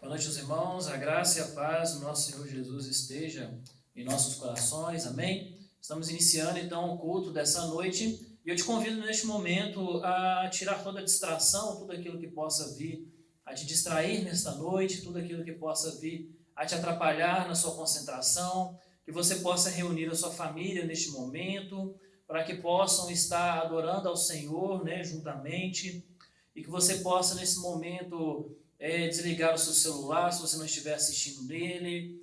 Boa noite, meus irmãos. A graça e a paz do nosso Senhor Jesus esteja em nossos corações. Amém? Estamos iniciando então o culto dessa noite e eu te convido neste momento a tirar toda a distração, tudo aquilo que possa vir a te distrair nesta noite, tudo aquilo que possa vir a te atrapalhar na sua concentração, que você possa reunir a sua família neste momento, para que possam estar adorando ao Senhor, né, juntamente, e que você possa nesse momento desligar o seu celular, se você não estiver assistindo nele,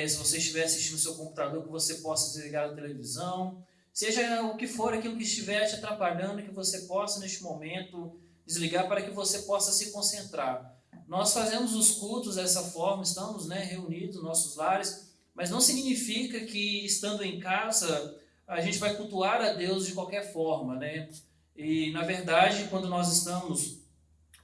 se você estiver assistindo no seu computador, que você possa desligar a televisão, seja o que for aquilo que estiver te atrapalhando, que você possa neste momento desligar para que você possa se concentrar. Nós fazemos os cultos dessa forma, estamos, né, reunidos nos nossos lares, mas não significa que estando em casa a gente vai cultuar a Deus de qualquer forma, né? E na verdade, quando nós estamos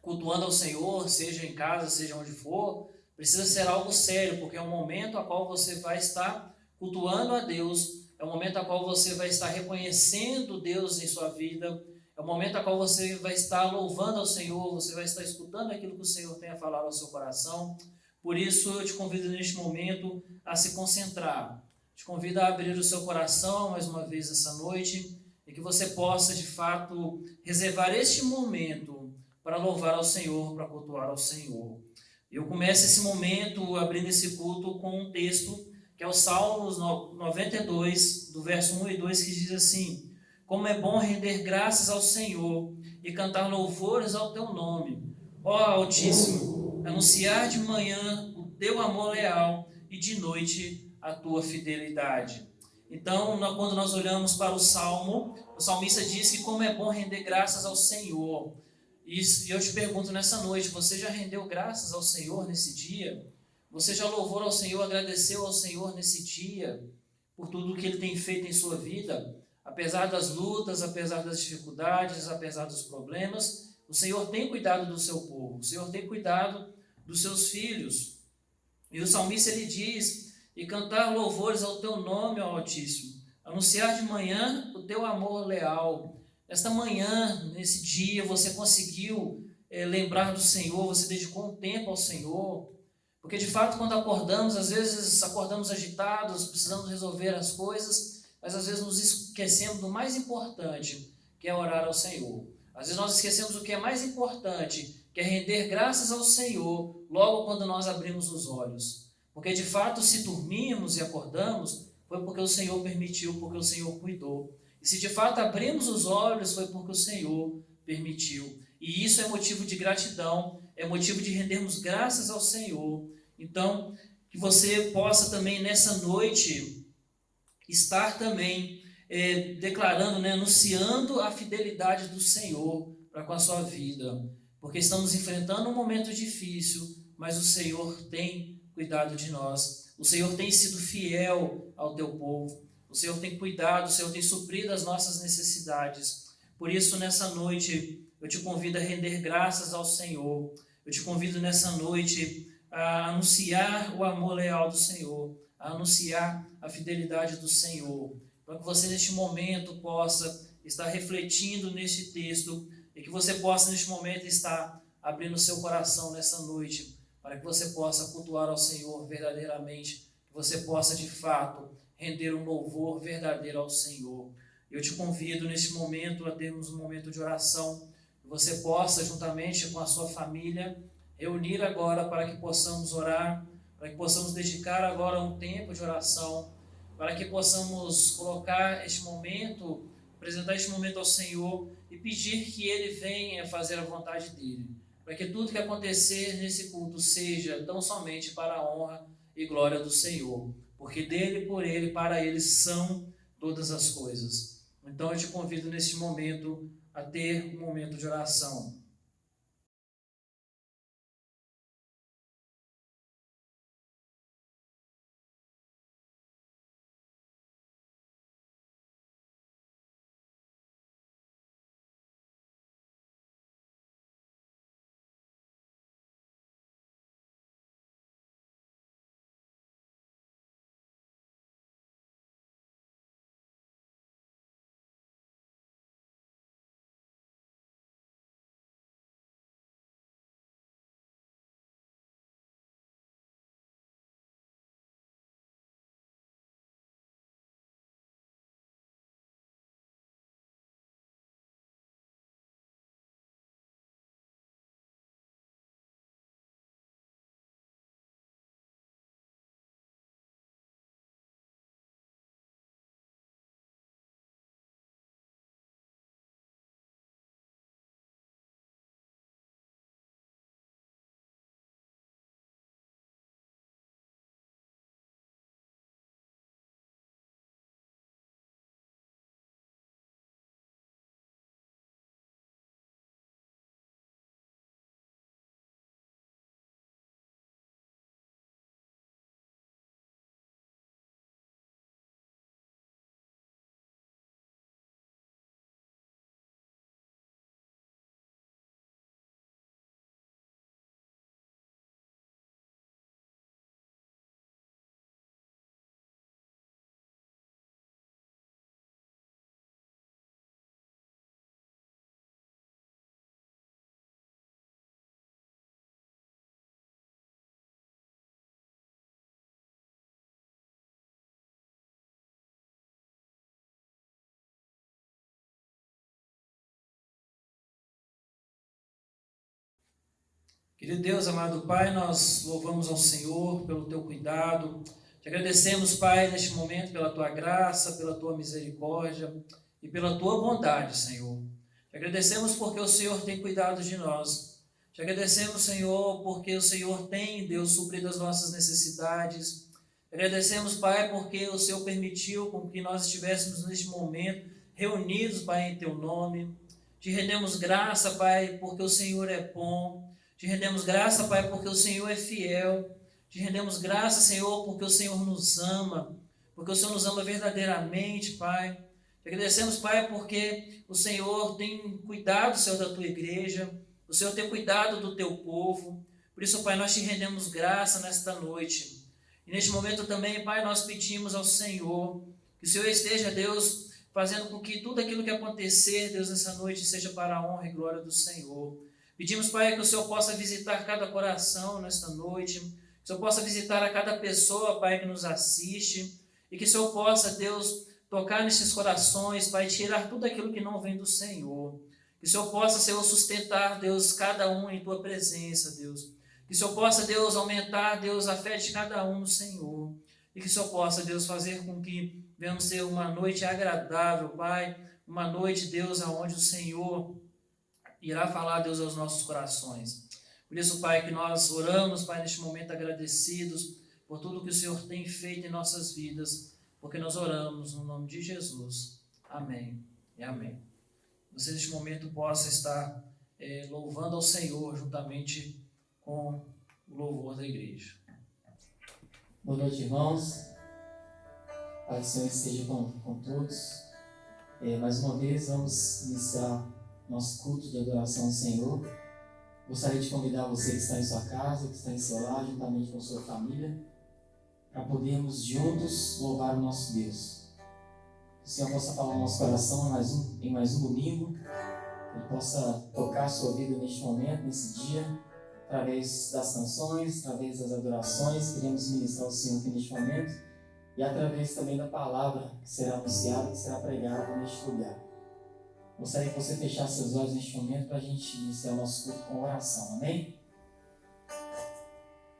cultuando ao Senhor, seja em casa, seja onde for, precisa ser algo sério, porque é um momento a qual você vai estar cultuando a Deus, é um momento a qual você vai estar reconhecendo Deus em sua vida, é um momento a qual você vai estar louvando ao Senhor, você vai estar escutando aquilo que o Senhor tem a falar ao seu coração. Por isso eu te convido neste momento a se concentrar, te convido a abrir o seu coração mais uma vez essa noite e que você possa de fato reservar este momento para louvar ao Senhor, para cultuar ao Senhor. Eu começo esse momento abrindo esse culto com um texto que é o Salmos 92, do verso 1 e 2, que diz assim: como é bom render graças ao Senhor e cantar louvores ao teu nome, ó Altíssimo, anunciar de manhã o teu amor leal e de noite a tua fidelidade. Então, quando nós olhamos para o Salmo, o salmista diz que como é bom render graças ao Senhor. E eu te pergunto nessa noite, você já rendeu graças ao Senhor nesse dia? Você já louvou ao Senhor, agradeceu ao Senhor nesse dia por tudo que Ele tem feito em sua vida? Apesar das lutas, apesar das dificuldades, apesar dos problemas, o Senhor tem cuidado do seu povo, o Senhor tem cuidado dos seus filhos. E o salmista ele diz: e cantar louvores ao teu nome, ó Altíssimo, anunciar de manhã o teu amor leal. Esta manhã, nesse dia, você conseguiu lembrar do Senhor, você dedicou um tempo ao Senhor, porque de fato, quando acordamos, às vezes acordamos agitados, precisamos resolver as coisas, mas às vezes nos esquecemos do mais importante, que é orar ao Senhor. Às vezes nós esquecemos o que é mais importante, que é render graças ao Senhor, logo quando nós abrimos os olhos. Porque de fato, se dormimos e acordamos, foi porque o Senhor permitiu, porque o Senhor cuidou. E se de fato abrimos os olhos, foi porque o Senhor permitiu. E isso é motivo de gratidão, é motivo de rendermos graças ao Senhor. Então, que você possa também nessa noite estar também declarando, né, anunciando a fidelidade do Senhor para com a sua vida. Porque estamos enfrentando um momento difícil, mas o Senhor tem cuidado de nós. O Senhor tem sido fiel ao teu povo. O Senhor tem cuidado, o Senhor tem suprido as nossas necessidades. Por isso, nessa noite, eu te convido a render graças ao Senhor. Eu te convido nessa noite a anunciar o amor leal do Senhor, a anunciar a fidelidade do Senhor, para que você neste momento possa estar refletindo neste texto e que você possa neste momento estar abrindo o seu coração nessa noite, para que você possa cultuar ao Senhor verdadeiramente, que você possa de fato render um louvor verdadeiro ao Senhor. Eu te convido neste momento a termos um momento de oração, que você possa juntamente com a sua família reunir agora para que possamos orar, para que possamos dedicar agora um tempo de oração, para que possamos colocar este momento, apresentar este momento ao Senhor e pedir que Ele venha fazer a vontade dEle, para que tudo que acontecer nesse culto seja tão somente para a honra e glória do Senhor, porque dEle, por Ele, para Ele são todas as coisas. Então eu te convido neste momento a ter um momento de oração. Querido Deus, amado Pai, nós louvamos ao Senhor pelo Teu cuidado. Te agradecemos, Pai, neste momento pela Tua graça, pela Tua misericórdia e pela Tua bondade, Senhor. Te agradecemos porque o Senhor tem cuidado de nós. Te agradecemos, Senhor, porque o Senhor tem, Deus, suprido as nossas necessidades. Te agradecemos, Pai, porque o Senhor permitiu com que nós estivéssemos neste momento reunidos, Pai, em Teu nome. Te rendemos graça, Pai, porque o Senhor é bom. Te rendemos graça, Pai, porque o Senhor é fiel. Te rendemos graça, Senhor, porque o Senhor nos ama. Porque o Senhor nos ama verdadeiramente, Pai. Te agradecemos, Pai, porque o Senhor tem cuidado, Senhor, da Tua igreja. O Senhor tem cuidado do Teu povo. Por isso, Pai, nós te rendemos graça nesta noite. E neste momento também, Pai, nós pedimos ao Senhor que o Senhor esteja, Deus, fazendo com que tudo aquilo que acontecer, Deus, nessa noite seja para a honra e glória do Senhor. Pedimos, Pai, que o Senhor possa visitar cada coração nesta noite, que o Senhor possa visitar a cada pessoa, Pai, que nos assiste, e que o Senhor possa, Deus, tocar nesses corações, Pai, tirar tudo aquilo que não vem do Senhor. Que o Senhor possa, Senhor, sustentar, Deus, cada um em Tua presença, Deus. Que o Senhor possa, Deus, aumentar, Deus, a fé de cada um no Senhor. E que o Senhor possa, Deus, fazer com que venhamos ter uma noite agradável, Pai, uma noite, Deus, aonde o Senhor irá falar, Deus, aos nossos corações. Por isso, Pai, que nós oramos, Pai, neste momento agradecidos por tudo que o Senhor tem feito em nossas vidas, porque nós oramos no nome de Jesus. Amém e amém. Você, neste momento, possa estar louvando ao Senhor juntamente com o louvor da igreja. Boa noite, irmãos. Pai do Senhor esteja com todos. Mais uma vez, vamos iniciar nosso culto de adoração ao Senhor. Gostaria de convidar você que está em sua casa, que está em seu lar, juntamente com sua família, para podermos juntos louvar o nosso Deus. Que o Senhor possa falar no nosso coração em mais um domingo, que Ele possa tocar a sua vida neste momento, nesse dia, através das canções, através das adorações. Queremos ministrar ao Senhor aqui neste momento e através também da palavra que será anunciada, que será pregada neste lugar. Gostaria que você fechasse seus olhos neste momento para a gente iniciar o nosso culto com oração, amém?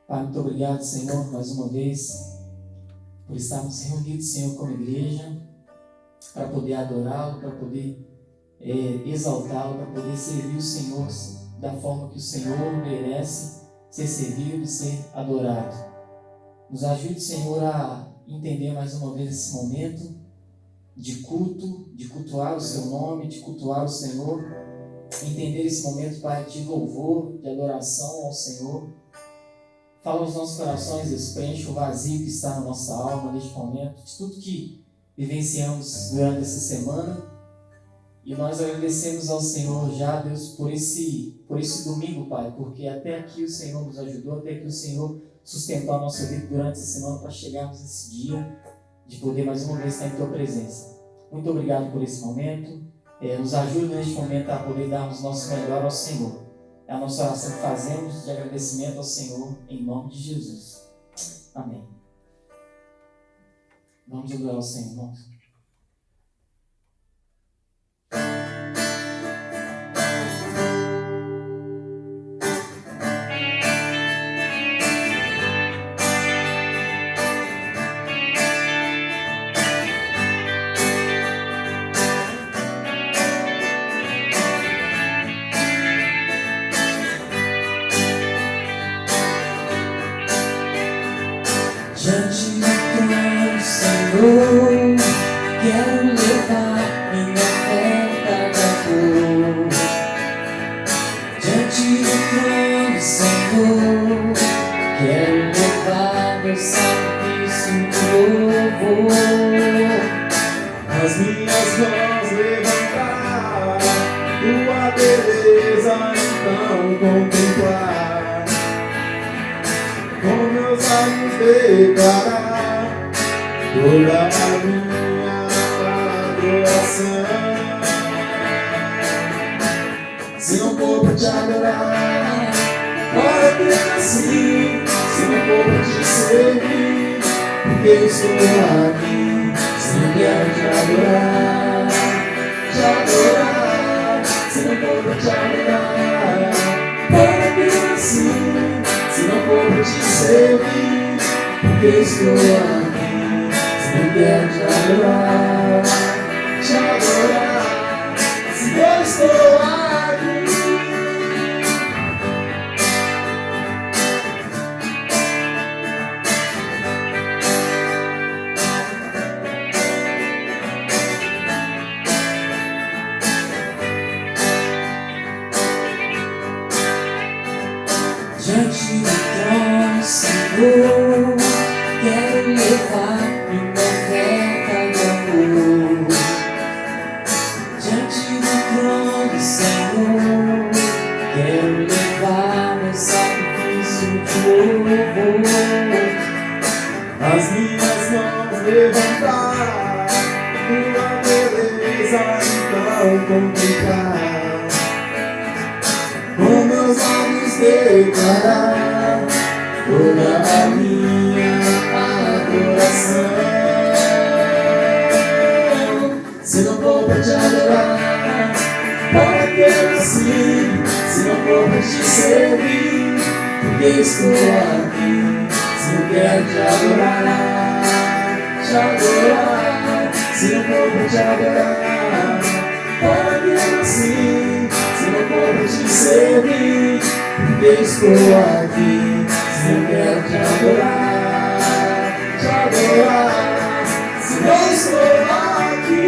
Pai, muito obrigado, Senhor, mais uma vez, por estarmos reunidos, Senhor, como igreja, para poder adorá-lo, para poder exaltá-lo, para poder servir o Senhor da forma que o Senhor merece ser servido e ser adorado. Nos ajude, Senhor, a entender mais uma vez esse momento de culto, de cultuar o Seu nome, de cultuar o Senhor, entender esse momento, Pai, de louvor, de adoração ao Senhor. Fala aos nossos corações, Deus, preenche o vazio que está na nossa alma neste momento, de tudo que vivenciamos durante essa semana. E nós agradecemos ao Senhor já, Deus, por esse domingo, Pai, porque até aqui o Senhor nos ajudou, até aqui o Senhor sustentou a nossa vida durante essa semana para chegarmos nesse dia de poder mais uma vez estar em Tua presença. Muito obrigado por esse momento. Nos ajude neste momento a poder darmos nosso melhor ao Senhor. É a nossa oração que fazemos de agradecimento ao Senhor, em nome de Jesus. Amém. Vamos adorar ao Senhor, irmãos. Quero levar minha oferta de amor diante do trono, Senhor. Quero levar meu sacrifício de louvor. As minhas mãos levantar, Tua beleza então contemplar, com meus lábios declarar toda a minha adoração. Se não for pra te adorar, ora que assim. Se não for pra te servir, porque eu estou aqui. Se não quero te adorar, se não for pra te adorar, ora que assim. servir, porque estou aqui. Se eu quero te adorar, se eu estou aqui. Diante do trono, Senhor, quero levar minha oferta de amor. Diante do trono, Senhor, quero levar meu sacrifício de louvor. As minhas mãos levantar, tua beleza então contemplar. Com meus lábios declarar toda a minha adoração. Se não for pra te adorar, para que eu sim? Se não for pra te servir, porque estou aqui. Se eu quero te adorar, se não for pra te adorar, para que eu sim? Se não for pra te servir, porque estou aqui. Se eu quero te adorar, se eu estou aqui.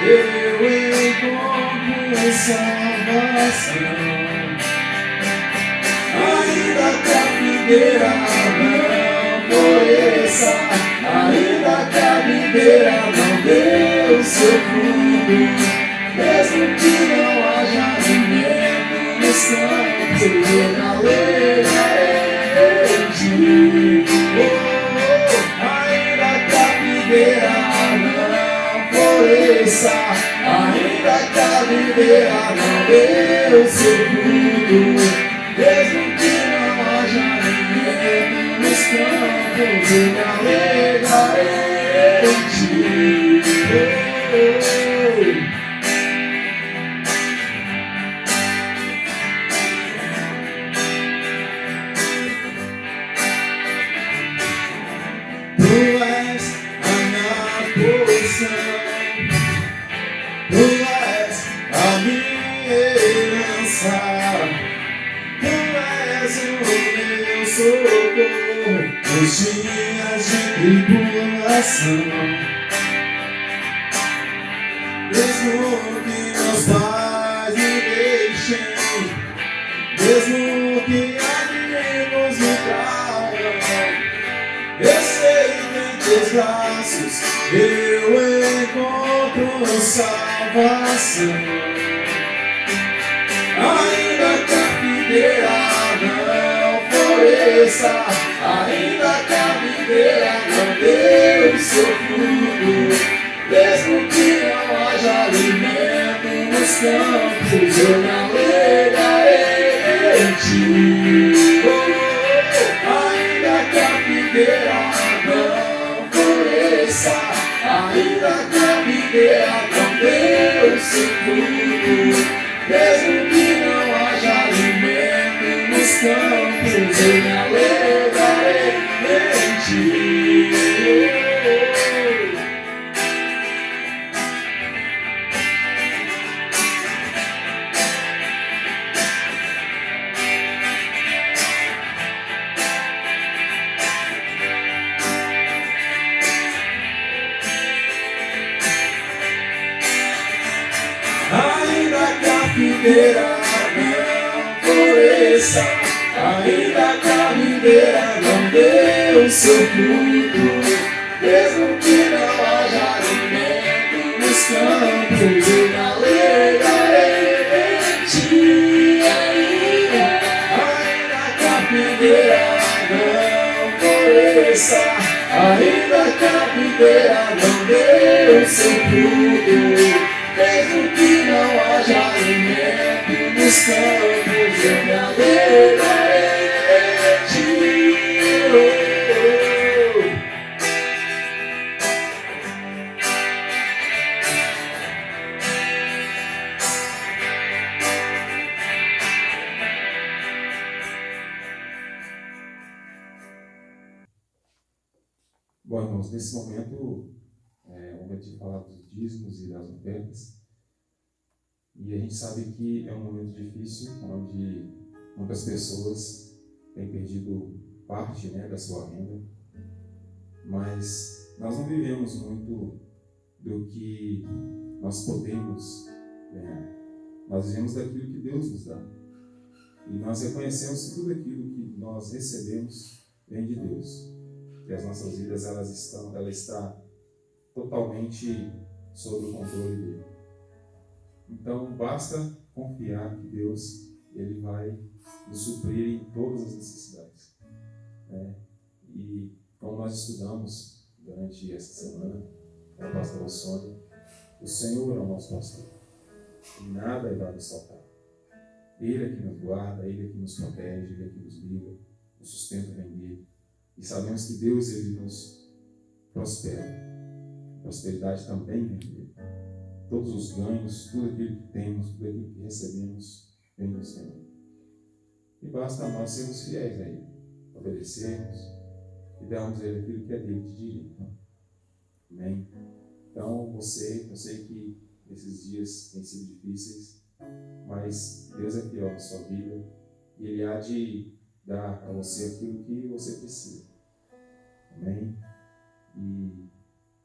Eu encontro salvação. salvação. Ainda que a figueira não floresça, ainda que a videira não dê o seu fruto, mesmo que não haja alimento nos campos, eu me alegrarei em ti. Ainda que a figueira não floresça, ainda que a videira não dê o seu fruto, mesmo que não haja alimento nos campos, eu me alegrarei em ti. Ainda que a figueira não floresça, ainda que a videira não dê o seu fruto, mesmo que não haja alimento nos campos, eu me alegrarei em ti. Ainda que a figueira não floresça, ainda que a videira não dê o seu fruto, mesmo que não haja alimento nos campos, eu me alegrarei em ti. Bom, irmãos, nesse momento é o momento de falar dos dízimos e das ofertas. E a gente sabe que é um momento difícil, onde muitas pessoas têm perdido parte, da sua renda, mas nós não vivemos muito do que nós podemos ganhar. Nós vivemos daquilo que Deus nos dá. E nós reconhecemos que tudo aquilo que nós recebemos vem de Deus. Que as nossas vidas ela está totalmente sob o controle dele. Então basta confiar que Deus ele vai nos suprir em todas as necessidades. E como nós estudamos durante essa semana com a pastora Sônia, o Senhor é o nosso pastor e nada vai nos faltar. Ele é que nos guarda, Ele é que nos protege, Ele é que nos livra, o sustento vem dele. E sabemos que Deus ele nos prospera. A prosperidade também vem dele. Todos os ganhos, tudo aquilo que temos, tudo aquilo que recebemos, vem do Senhor. E basta nós sermos fiéis a Ele, obedecermos e darmos a Ele aquilo que é dele de direito. Amém? Então, eu sei que esses dias têm sido difíceis, mas Deus é fiel na sua vida e Ele há de dar a você aquilo que você precisa. Amém? E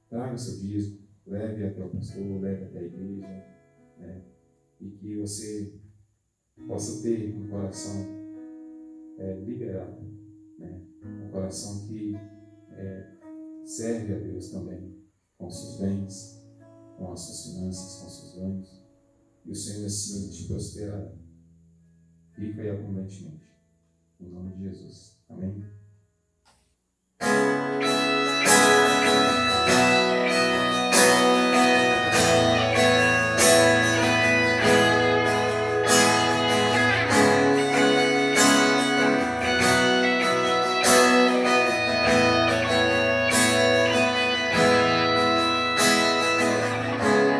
traga o seu dízimo, leve até o pastor, leve até a igreja, e que você possa ter um coração liberado, um coração que serve a Deus também, com os seus bens, com as suas finanças, com os seus ganhos, e o Senhor assim te prosperará, rica e abundantemente, em nome de Jesus. Amém?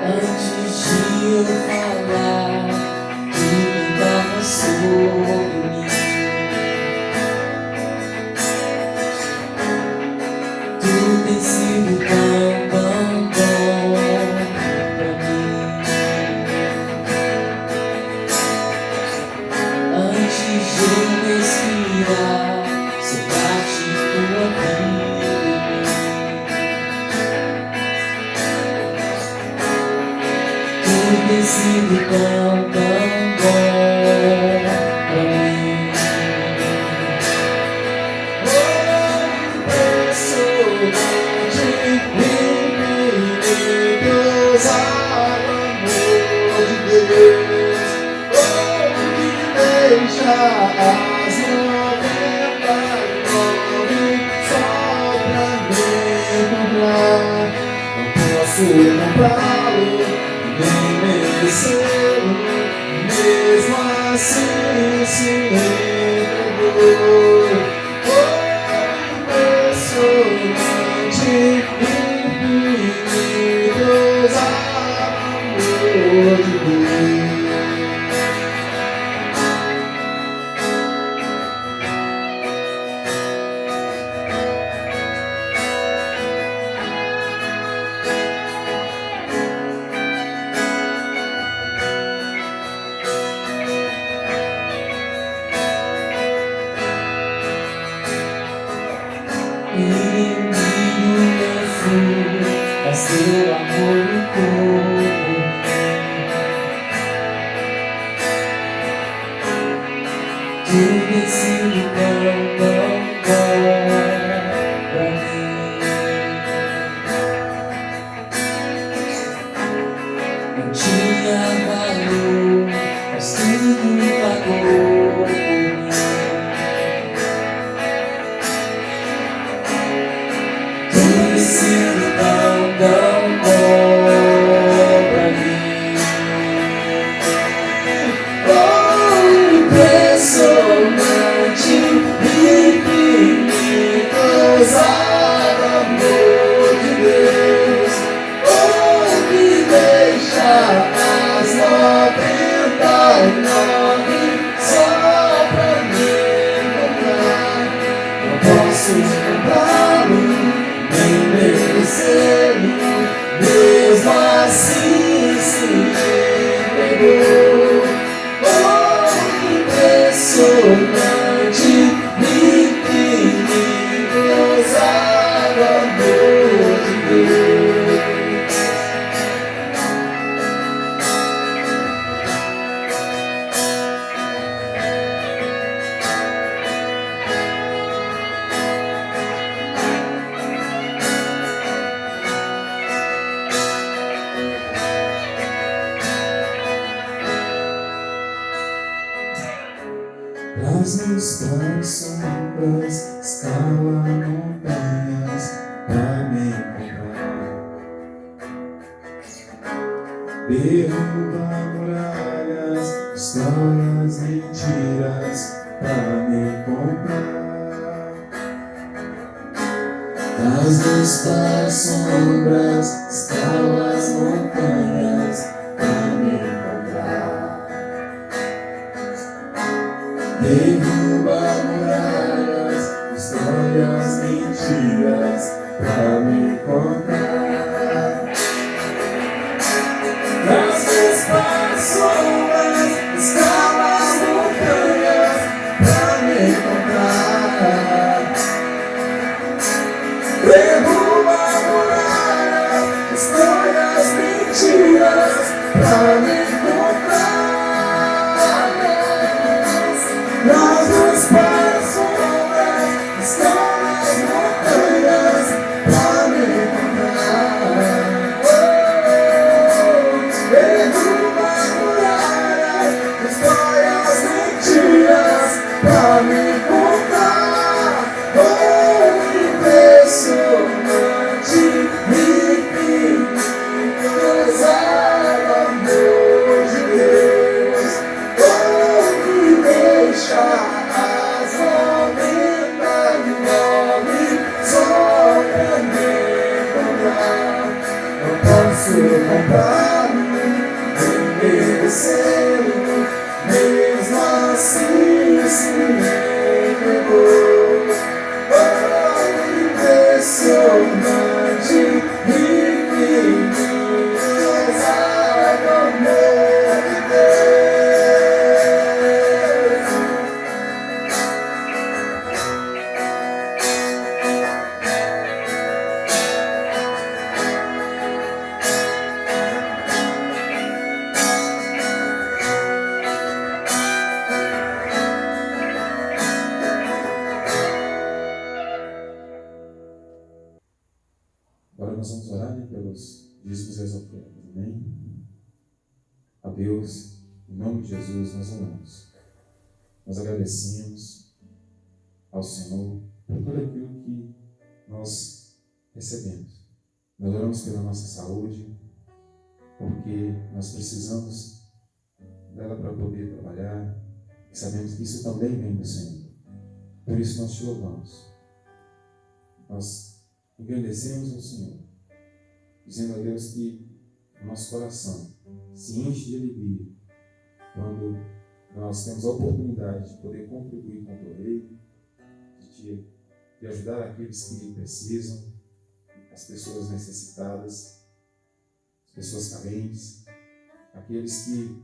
Antes de eu falar, tu estava sobre mim. Tu tem sido tão bom pra mim. Antes de eu respirar, sopraste tua vida em mim. Tu tem sido tão bom pra mim. Impressionante, infinitos amor. as 99 só pra me encontrar. Não posso comprá-lo, nem merecê-lo, mesmo assim se entregou. Impressionante, infinitos amor de Deus. Inimigo meu fogo, mas teu amor me cobre. Tu tens sido tão bom pra mim. Não tinha valor, mas tudo pagou por mim. Sido tão bom pra mim. Oh, impressionante, infinitos amor de Deus. Oh, que deixa as 99 só pra me encontrar. Não posso comprá-lo, nem merecê-lo, mesmo assim se entregou. Oh, impressionante, infinitos amor de Deus. Traz-nos para sombras, escala montanhas pra me encontrar. Derruba muralhas, destrói as mentiras pra me encontrar. Traz-nos para sombras, escala as montanhas pra me encontrar. Derruba muralhas, destrói as mentiras pra me encontrar. Traz-nos para sombras, escala as montanhas pra me encontrar. Derruba muralhas, destrói as mentiras pra me encontrar. Traz-nos para sombras, escala as montanhas pra me encontrar. Derruba muralhas, destrói as mentiras pra me encontrar. Oh, impressionante, infinitos amor de Deus. Oh, que deixa as 99 só pra me encontrar. Não posso comprá-lo, nem merecê-lo, mesmo assim se entregou. Oh, impressionante, infinitos amor de Deus. Agora nós vamos orar, pelos dízimos e as ofertas. Amém? A Deus, em nome de Jesus, nós oramos. nós agradecemos ao Senhor por tudo aquilo que nós recebemos. Nós oramos pela nossa saúde, porque nós precisamos dela para poder trabalhar, e sabemos que isso também vem do Senhor. Por isso nós te louvamos. Nós engrandecemos ao Senhor, dizendo a Deus que o nosso coração se enche de alegria quando nós temos a oportunidade de poder contribuir com o teu reino, de ajudar aqueles que precisam, as pessoas necessitadas, as pessoas carentes, aqueles que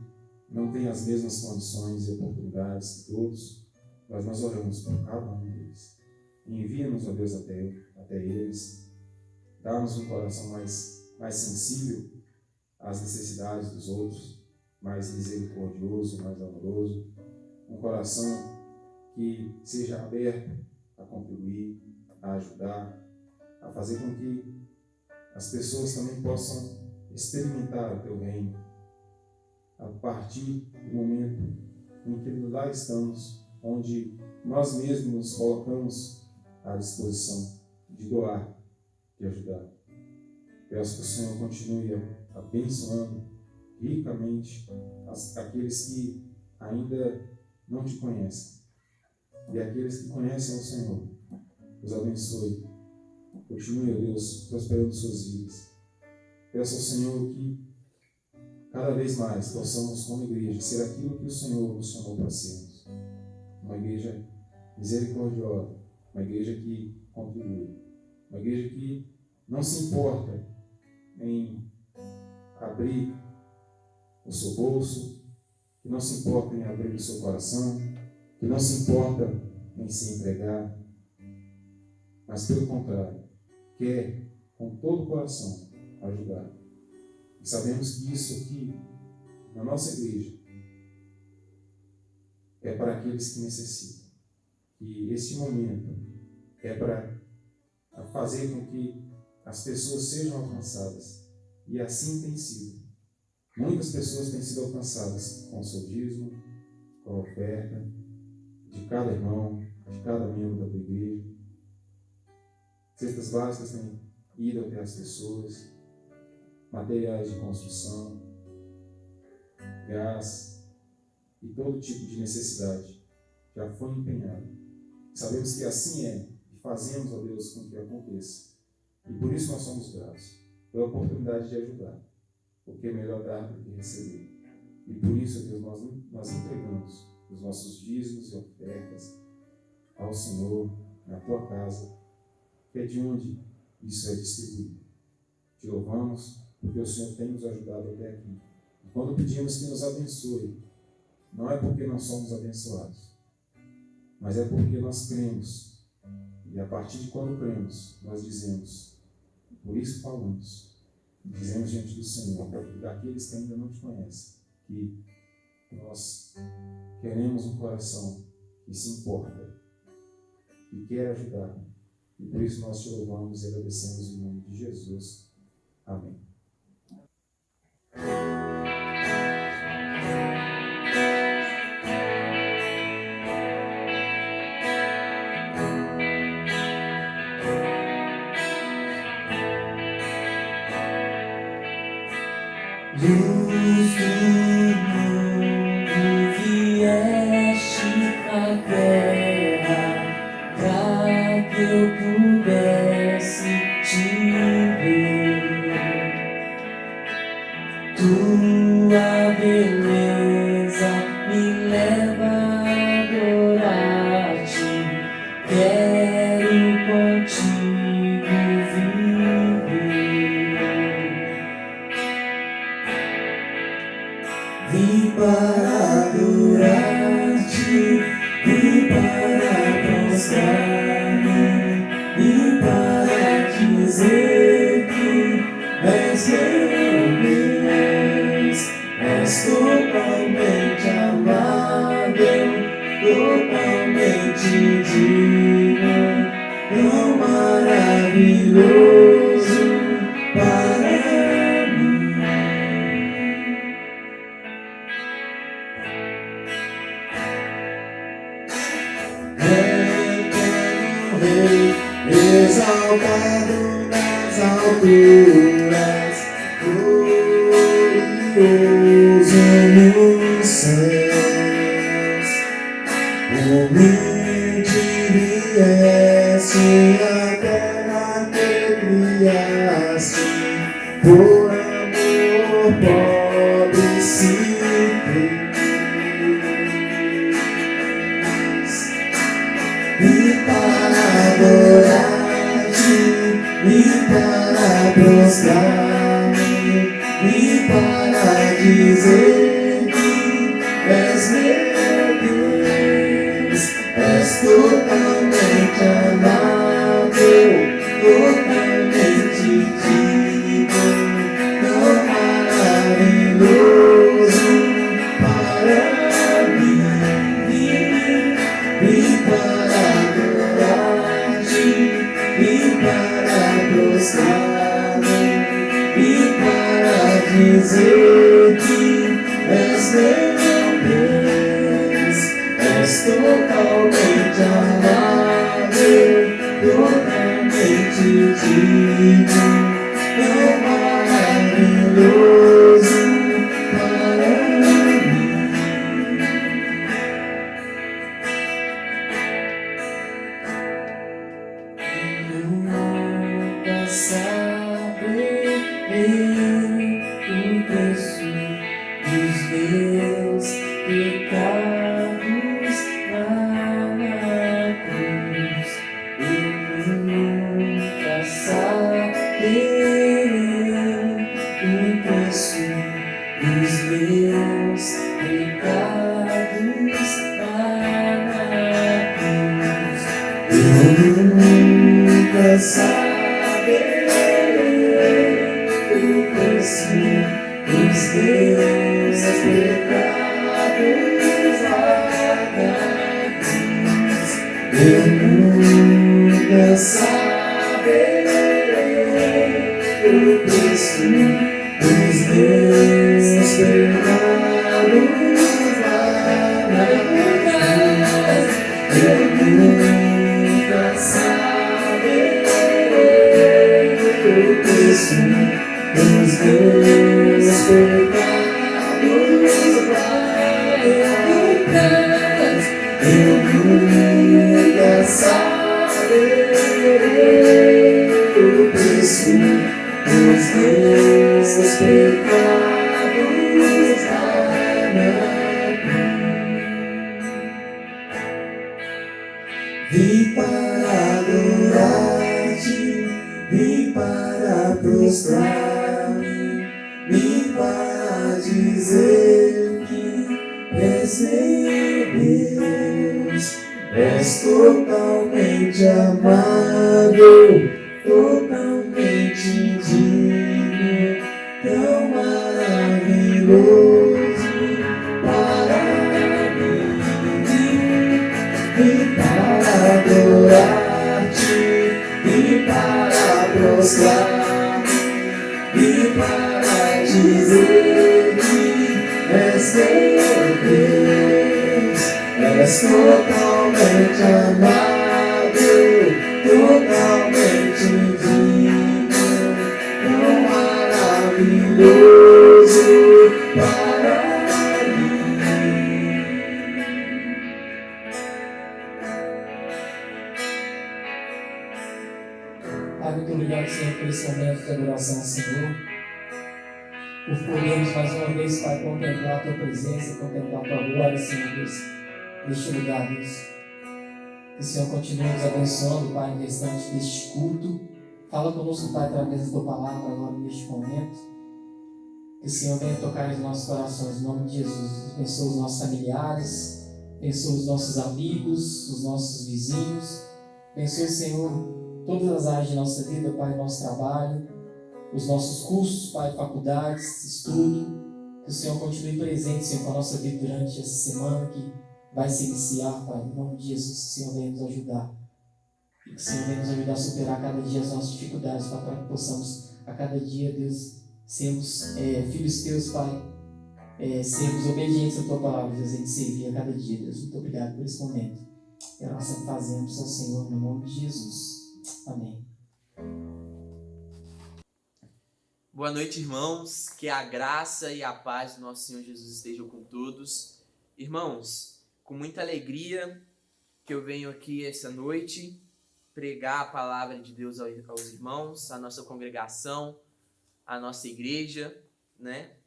não têm as mesmas condições e oportunidades que todos, mas nós oramos por cada um deles. Envia-nos, ó Deus, até eles, dá-nos um coração mais sensível às necessidades dos outros, mais misericordioso, mais amoroso, um coração que seja aberto a contribuir, a ajudar, a fazer com que as pessoas também possam experimentar o teu reino a partir do momento em que lá estamos, onde nós mesmos nos colocamos à disposição de doar, de ajudar. Peço que o Senhor continue abençoando ricamente aqueles que ainda não te conhecem e aqueles que conhecem o Senhor. Os abençoe. Continue, ó Deus, prosperando suas vidas. Peço ao Senhor que cada vez mais possamos, como igreja, ser aquilo que o Senhor nos chamou para sermos. Uma igreja misericordiosa, uma igreja que contribui, uma igreja que não se importa em abrir o seu bolso, que não se importa em abrir o seu coração, que não se importa em se entregar, mas pelo contrário, quer com todo o coração ajudar. E sabemos que isso aqui, na nossa igreja, é para aqueles que necessitam. E este momento é para fazer com que as pessoas sejam alcançadas. E assim tem sido. Muitas pessoas têm sido alcançadas com o seu dízimo, com a oferta de cada irmão, de cada membro da tua igreja. Cestas básicas têm ido até as pessoas, materiais de construção, gás e todo tipo de necessidade já foi empenhado. Sabemos que assim é e fazemos, ó Deus, com que aconteça. E por isso nós somos gratos pela oportunidade de ajudar, porque é melhor dar do que receber. E por isso, Deus, nós entregamos os nossos dízimos e ofertas ao Senhor, na tua casa, que é de onde isso é distribuído. Te louvamos, porque o Senhor tem nos ajudado até aqui. E quando pedimos que nos abençoe, não é porque nós somos abençoados, mas é porque nós cremos. E a partir de quando cremos, nós dizemos, por isso falamos, dizemos diante do Senhor, daqueles que ainda não te conhecem, que nós queremos um coração que se importa, que quer ajudar. E por isso nós te louvamos e agradecemos em nome de Jesus. Amém. Luz do mundo vieste à terra pra que eu pudesse te ver. Tua beleza me leva a adorar-te. Quero contigo viver. Vim para adorar-te, vim para prostrar-me, vim para dizer que és meu Deus, és totalmente amável, totalmente digno, tão maravilhoso para mim. exaltado nas alturas, glorioso nos céus. Por mim te viesse a terra que criaste, por amor pobre se fez. E para adorar-te, e para prostrar-me, e para dizer que és meu Deus, és totalmente amável, totalmente digno, tão maravilhoso para mim. E para adorar-te, e para prostrar-me, e para dizer que és meu Deus, és totalmente amável, totalmente digno, tão maravilhoso para mim. Nunca saberei o preço dos meus pecados lá na cruz. Eu nunca saberei o preço dos meus pecados lá na cruz. Eu nunca saberei o preço dos meus pecados lá na cruz. Eu nunca saberei o preço dos meus pecados lá na cruz. Eu nunca saberei o preço dos meus pecados lá na cruz. Eu nunca saberei o preço dos meus pecados lá na cruz. Vim para adorar-te, vim para prostrar-me, vim para dizer que és meu Deus, és totalmente amável, totalmente digno, tão maravilhoso para mim. Vim para adorar-te, vim para prostrar-me, vim para dizer que és meu Deus, és totalmente amável, totalmente digno, tão maravilhoso para mim. Pai, muito obrigado, Senhor, por esse momento de adoração, Senhor. Por podermos mais uma vez, Pai, contemplar a Tua presença, contemplar a Tua glória, Senhor Deus, neste lugar, Deus. Que o Senhor continue nos abençoando, Pai, no restante deste culto. Fala conosco, Pai, através da Tua palavra agora neste momento. Que o Senhor venha tocar nos nossos corações, em nome de Jesus. Abençoa os nossos familiares, abençoa os nossos amigos, os nossos vizinhos. Abençoa, Senhor, todas as áreas de nossa vida, Pai, nosso trabalho, os nossos cursos, Pai, faculdades, estudo. Que o Senhor continue presente, Senhor, com a nossa vida durante essa semana que vai se iniciar, Pai, em nome de Jesus. Que o Senhor venha nos ajudar. E que o Senhor venha nos ajudar a superar cada dia as nossas dificuldades, Pai, para que possamos a cada dia, Deus, sermos filhos Teus, Pai, sermos obedientes à Tua palavra, Deus, a gente servir a cada dia, Deus. Muito obrigado por esse momento. E a oração que fazemos ao Senhor, no nome de Jesus. Amém. Boa noite, irmãos. Que a graça e a paz do nosso Senhor Jesus estejam com todos. Irmãos, com muita alegria que eu venho aqui essa noite pregar a palavra de Deus aos irmãos, à nossa congregação, à nossa igreja, né?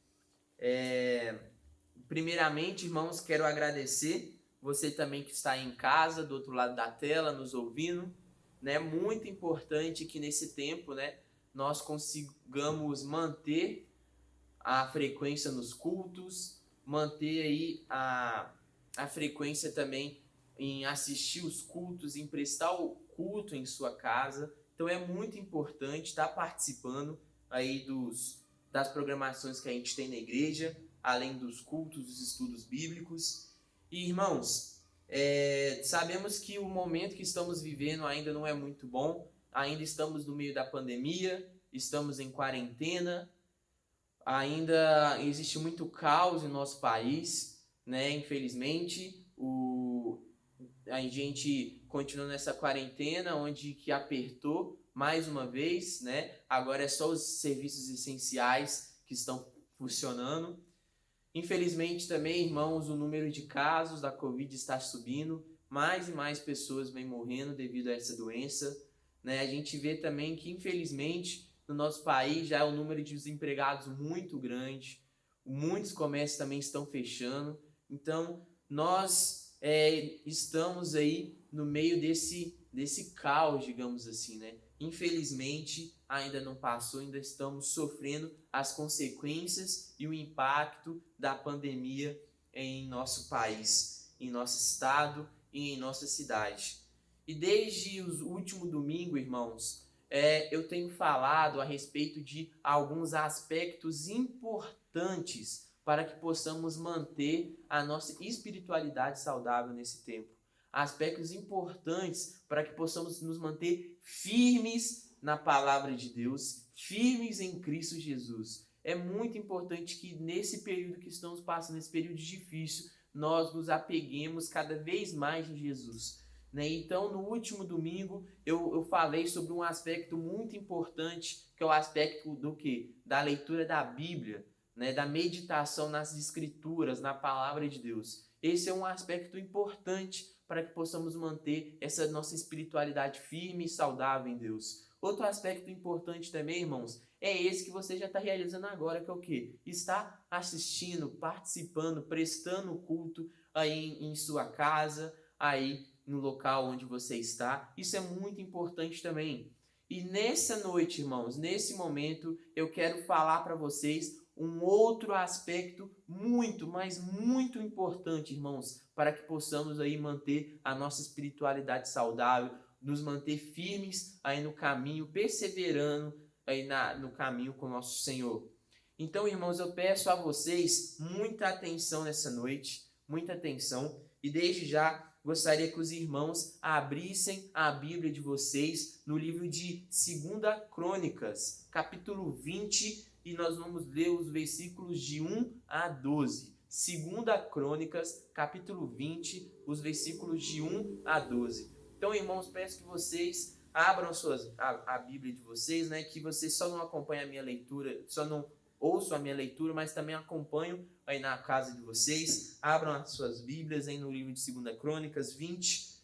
Primeiramente, irmãos, quero agradecer você também que está aí em casa, do outro lado da tela, nos ouvindo, né? Muito importante que nesse tempo, né, nós consigamos manter a frequência nos cultos, manter aí a frequência também em assistir os cultos, em prestar o culto em sua casa. Então é muito importante estar participando aí das programações que a gente tem na igreja, além dos cultos, dos estudos bíblicos. E, irmãos, sabemos que o momento que estamos vivendo ainda não é muito bom, ainda estamos no meio da pandemia, estamos em quarentena, ainda existe muito caos em nosso país, né? Infelizmente, a gente continua nessa quarentena, onde que apertou mais uma vez, né? Agora é só os serviços essenciais que estão funcionando. Infelizmente também, irmãos, o número de casos da Covid está subindo, mais e mais pessoas vêm morrendo devido a essa doença, né? A gente vê também que, infelizmente, no nosso país já é um número de desempregados muito grande, muitos comércios também estão fechando. Então, nós estamos aí no meio desse caos, digamos assim, né? Infelizmente, ainda não passou, ainda estamos sofrendo as consequências e o impacto da pandemia em nosso país, em nosso estado e em nossa cidade. E desde o último domingo, irmãos, eu tenho falado a respeito de alguns aspectos importantes para que possamos manter a nossa espiritualidade saudável nesse tempo. Aspectos importantes para que possamos nos manter firmes na palavra de Deus, firmes em Cristo Jesus. É muito importante que nesse período que estamos passando, nesse período difícil, nós nos apeguemos cada vez mais em Jesus. Né? Então, no último domingo, eu falei sobre um aspecto muito importante, que é o aspecto do quê? Da leitura da Bíblia, né? Da meditação nas Escrituras, na palavra de Deus. Esse é um aspecto importante para que possamos manter essa nossa espiritualidade firme e saudável em Deus. Outro aspecto importante também, irmãos, é esse que você já está realizando agora, que é o quê? Está assistindo, participando, prestando culto aí em sua casa, aí no local onde você está. Isso é muito importante também. E nessa noite, irmãos, nesse momento, eu quero falar para vocês um outro aspecto muito, mas muito importante, irmãos, para que possamos aí manter a nossa espiritualidade saudável, nos manter firmes aí no caminho, perseverando aí no caminho com o nosso Senhor. Então, irmãos, eu peço a vocês muita atenção nessa noite, muita atenção, e desde já gostaria que os irmãos abrissem a Bíblia de vocês no livro de 2 Crônicas, capítulo 20, e nós vamos ler os versículos de 1 a 12. 2 Crônicas, capítulo 20, os versículos de 1 a 12. Então, irmãos, peço que vocês abram a Bíblia de vocês, né? Que vocês só não acompanhem a minha leitura, só não ouçam a minha leitura, mas também acompanham aí na casa de vocês. Abram as suas Bíblias aí no livro de 2 Crônicas 20,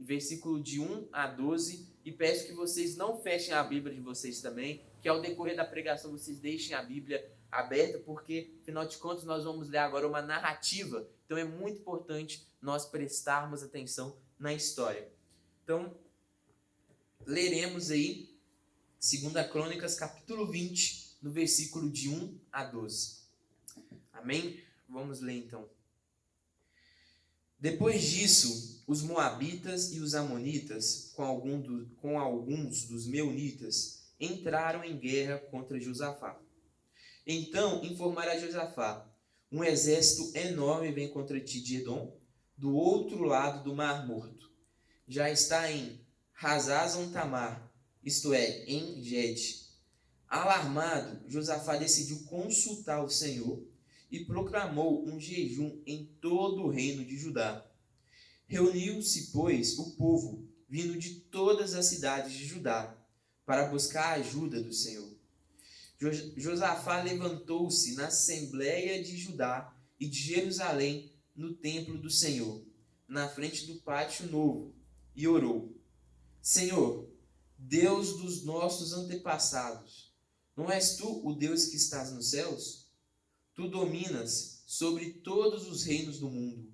versículo de 1 a 12. E peço que vocês não fechem a Bíblia de vocês também, que ao decorrer da pregação vocês deixem a Bíblia aberta, porque, afinal de contas, nós vamos ler agora uma narrativa. Então é muito importante nós prestarmos atenção na história. Então, leremos aí 2 Crônicas, capítulo 20, no versículo de 1 a 12. Amém? Vamos ler então. Depois disso, os moabitas e os amonitas, com alguns dos meunitas, entraram em guerra contra Josafá. Então informaram a Josafá: um exército enorme vem contra ti de Edom, do outro lado do Mar Morto. Já está em Hazazon Tamar, isto é, em Gede. Alarmado, Josafá decidiu consultar o Senhor e proclamou um jejum em todo o reino de Judá. Reuniu-se, pois, o povo, vindo de todas as cidades de Judá, para buscar a ajuda do Senhor. Josafá levantou-se na Assembleia de Judá e de Jerusalém, no templo do Senhor, na frente do pátio novo, e orou: Senhor, Deus dos nossos antepassados, não és tu o Deus que estás nos céus? Tu dominas sobre todos os reinos do mundo.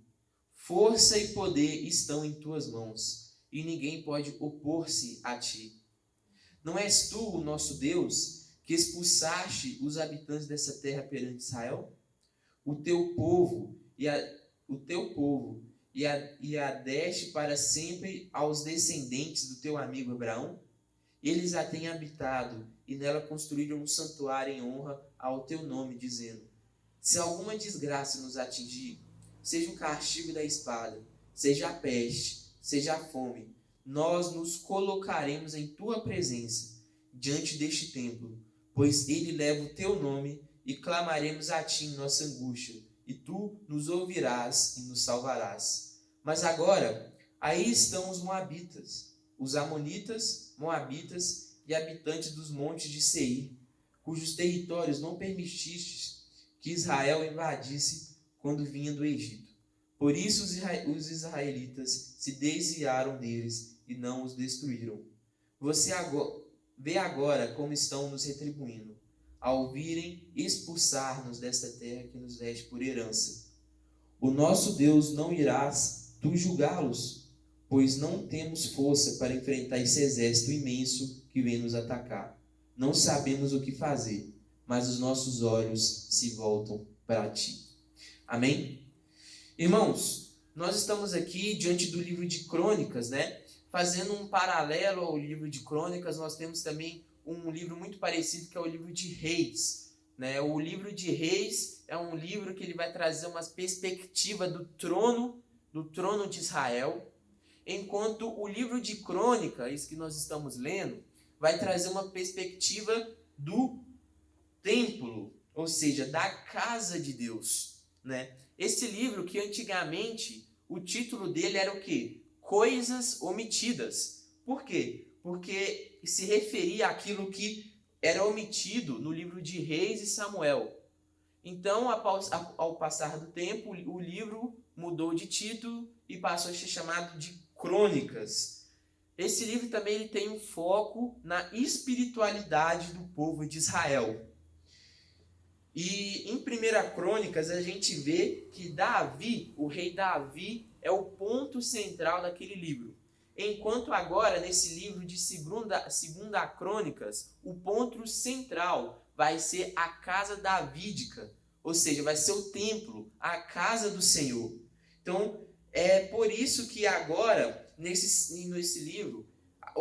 Força e poder estão em tuas mãos, e ninguém pode opor-se a ti. Não és tu o nosso Deus, que expulsaste os habitantes dessa terra perante Israel? O teu povo e a deste para sempre aos descendentes do teu amigo Abraão? Eles a têm habitado e nela construíram um santuário em honra ao teu nome, dizendo: se alguma desgraça nos atingir, seja o castigo da espada, seja a peste, seja a fome, nós nos colocaremos em tua presença diante deste templo, pois ele leva o teu nome, e clamaremos a ti em nossa angústia, e tu nos ouvirás e nos salvarás. Mas agora, aí estão os moabitas, os amonitas, moabitas e habitantes dos montes de Seir, cujos territórios não permitistes que Israel invadisse quando vinha do Egito. Por isso os israelitas se desviaram deles e não os destruíram. Vê agora como estão nos retribuindo, ao virem expulsar-nos desta terra que nos deste por herança. O nosso Deus não irás tu julgá-los, pois não temos força para enfrentar esse exército imenso que vem nos atacar. Não sabemos o que fazer, mas os nossos olhos se voltam para ti. Amém? Irmãos, nós estamos aqui diante do livro de Crônicas, né? Fazendo um paralelo ao livro de Crônicas, nós temos também um livro muito parecido, que é o livro de Reis, né? O livro de Reis é um livro que ele vai trazer uma perspectiva do trono de Israel, enquanto o livro de Crônicas, isso que nós estamos lendo, vai trazer uma perspectiva do templo, ou seja, da casa de Deus, né? Esse livro que antigamente o título dele era o quê? Coisas omitidas. Por quê? Porque se referia àquilo que era omitido no livro de Reis e Samuel. Então, ao passar do tempo, o livro mudou de título e passou a ser chamado de Crônicas. Esse livro também ele tem um foco na espiritualidade do povo de Israel. E em 1 Crônicas a gente vê que Davi, o rei Davi, é o ponto central daquele livro. Enquanto agora, nesse livro de segunda Crônicas, o ponto central vai ser a casa davídica, ou seja, vai ser o templo, a casa do Senhor. Então, é por isso que agora, nesse livro,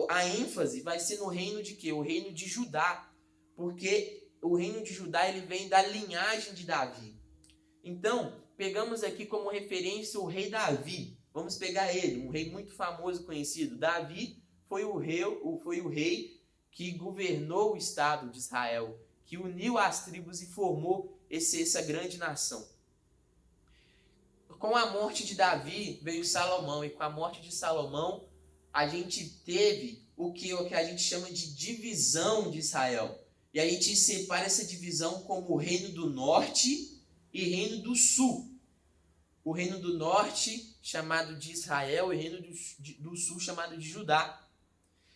a ênfase vai ser no reino de quê? O reino de Judá, porque o reino de Judá ele vem da linhagem de Davi. Então, pegamos aqui como referência o rei Davi. Vamos pegar ele, um rei muito famoso, conhecido. Davi foi o rei que governou o estado de Israel, que uniu as tribos e formou essa grande nação. Com a morte de Davi veio Salomão, e com a morte de Salomão a gente teve o que a gente chama de divisão de Israel. E a gente separa essa divisão como o reino do norte e reino do sul. O reino do norte, chamado de Israel, e o reino do sul, chamado de Judá.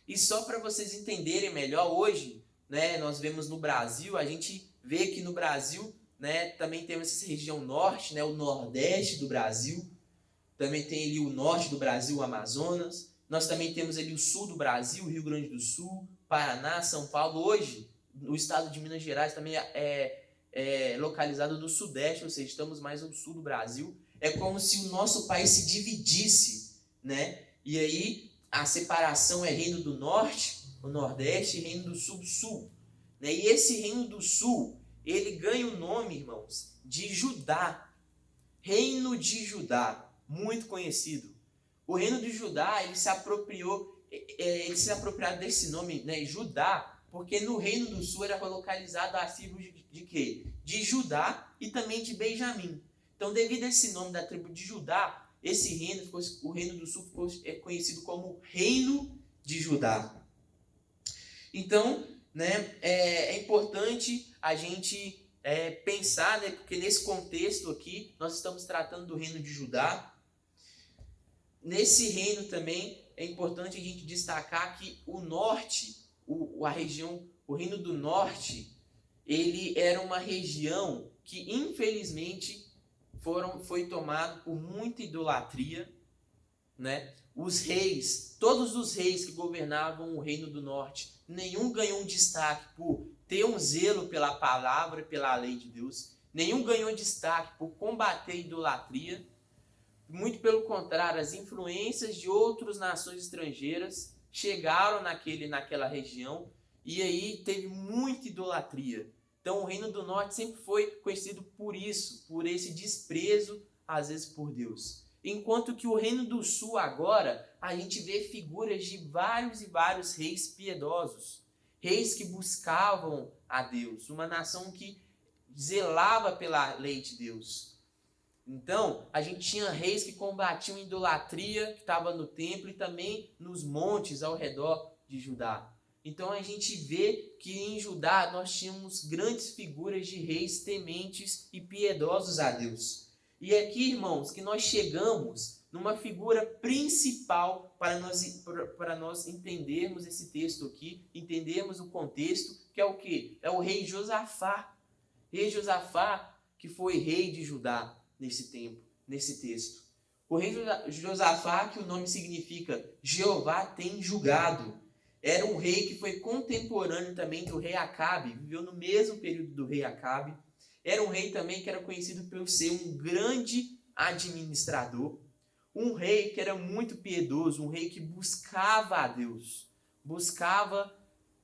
E só para vocês entenderem melhor, hoje, né, nós vemos no Brasil, a gente vê que no Brasil, né, também temos essa região norte, né, o nordeste do Brasil. Também tem ali o norte do Brasil, o Amazonas. Nós também temos ali o sul do Brasil, o Rio Grande do Sul, Paraná, São Paulo. Hoje, o estado de Minas Gerais também é localizado no sudeste, ou seja, estamos mais ao sul do Brasil. É como se o nosso país se dividisse, né? E aí a separação é reino do norte, o nordeste, e reino do sul, né? E esse reino do sul, ele ganha o nome, irmãos, de Judá. Reino de Judá, muito conhecido. O reino de Judá, ele se apropriou desse nome, né, Judá, porque no reino do sul era localizado a tribo de quê? De Judá e também de Benjamim. Então, devido a esse nome da tribo de Judá, o reino do sul ficou conhecido como Reino de Judá. Então, né, é importante a gente pensar, né, porque nesse contexto aqui, nós estamos tratando do reino de Judá. Nesse reino também é importante a gente destacar que o norte, a região, o reino do norte, ele era uma região que infelizmente foi tomado por muita idolatria, né? Os reis, todos os reis que governavam o reino do norte, nenhum ganhou um destaque por ter um zelo pela palavra e pela lei de Deus, nenhum ganhou destaque por combater a idolatria. Muito pelo contrário, as influências de outras nações estrangeiras chegaram naquela região e aí teve muita idolatria. Então o reino do norte sempre foi conhecido por isso, por esse desprezo, às vezes, por Deus. Enquanto que o reino do sul agora, a gente vê figuras de vários e vários reis piedosos. Reis que buscavam a Deus, uma nação que zelava pela lei de Deus. Então, a gente tinha reis que combatiam a idolatria que estava no templo e também nos montes ao redor de Judá. Então, a gente vê que em Judá nós tínhamos grandes figuras de reis tementes e piedosos a Deus. E aqui, irmãos, que nós chegamos numa figura principal para nós entendermos esse texto aqui, entendermos o contexto, que é o quê? É o rei Josafá. Rei Josafá, que foi rei de Judá nesse tempo, nesse texto. O rei Josafá, que o nome significa Jeová tem julgado, era um rei que foi contemporâneo também do rei Acabe, viveu no mesmo período do rei Acabe. Era um rei também que era conhecido por ser um grande administrador, um rei que era muito piedoso, um rei que buscava a Deus, buscava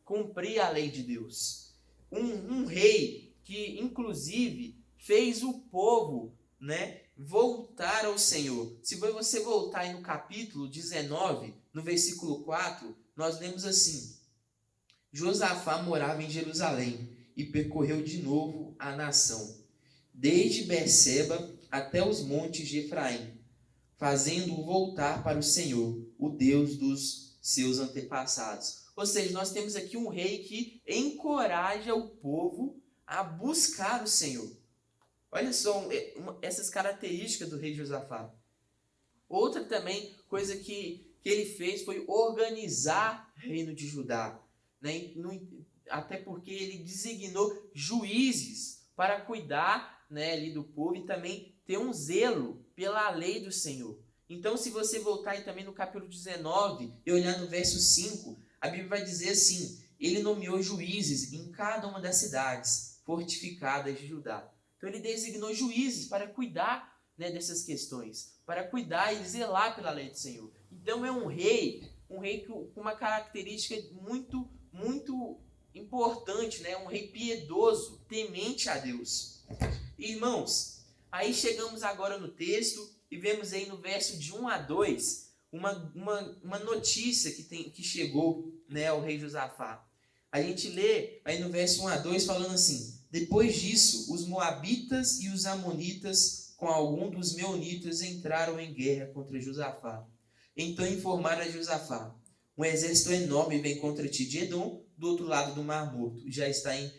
cumprir a lei de Deus. Um rei que, inclusive, fez o povo, né, voltar ao Senhor. Se você voltar aí no capítulo 19, no versículo 4, nós lemos assim: Josafá morava em Jerusalém e percorreu de novo a nação, desde Berseba até os montes de Efraim, fazendo-o voltar para o Senhor, o Deus dos seus antepassados. Ou seja, nós temos aqui um rei que encoraja o povo a buscar o Senhor. Olha só essas características do rei Josafá. Outra também coisa que ele fez foi organizar o reino de Judá, né? Até porque ele designou juízes para cuidar, né, ali do povo e também ter um zelo pela lei do Senhor. Então, se você voltar aí também no capítulo 19 e olhar no verso 5, a Bíblia vai dizer assim: ele nomeou juízes em cada uma das cidades fortificadas de Judá. Então ele designou juízes para cuidar, né, dessas questões, para cuidar e zelar pela lei do Senhor. Então é um rei com uma característica muito, muito importante, né? Um rei piedoso, temente a Deus. Irmãos, aí chegamos agora no texto e vemos aí no verso de 1 a 2 uma notícia que chegou, né, ao rei Josafá. A gente lê aí no verso 1 a 2 falando assim: depois disso, os moabitas e os amonitas, com algum dos meunitas, entraram em guerra contra Josafá. Então informaram a Josafá: um exército enorme vem contra ti de Edom, do outro lado do Mar Morto. Já está em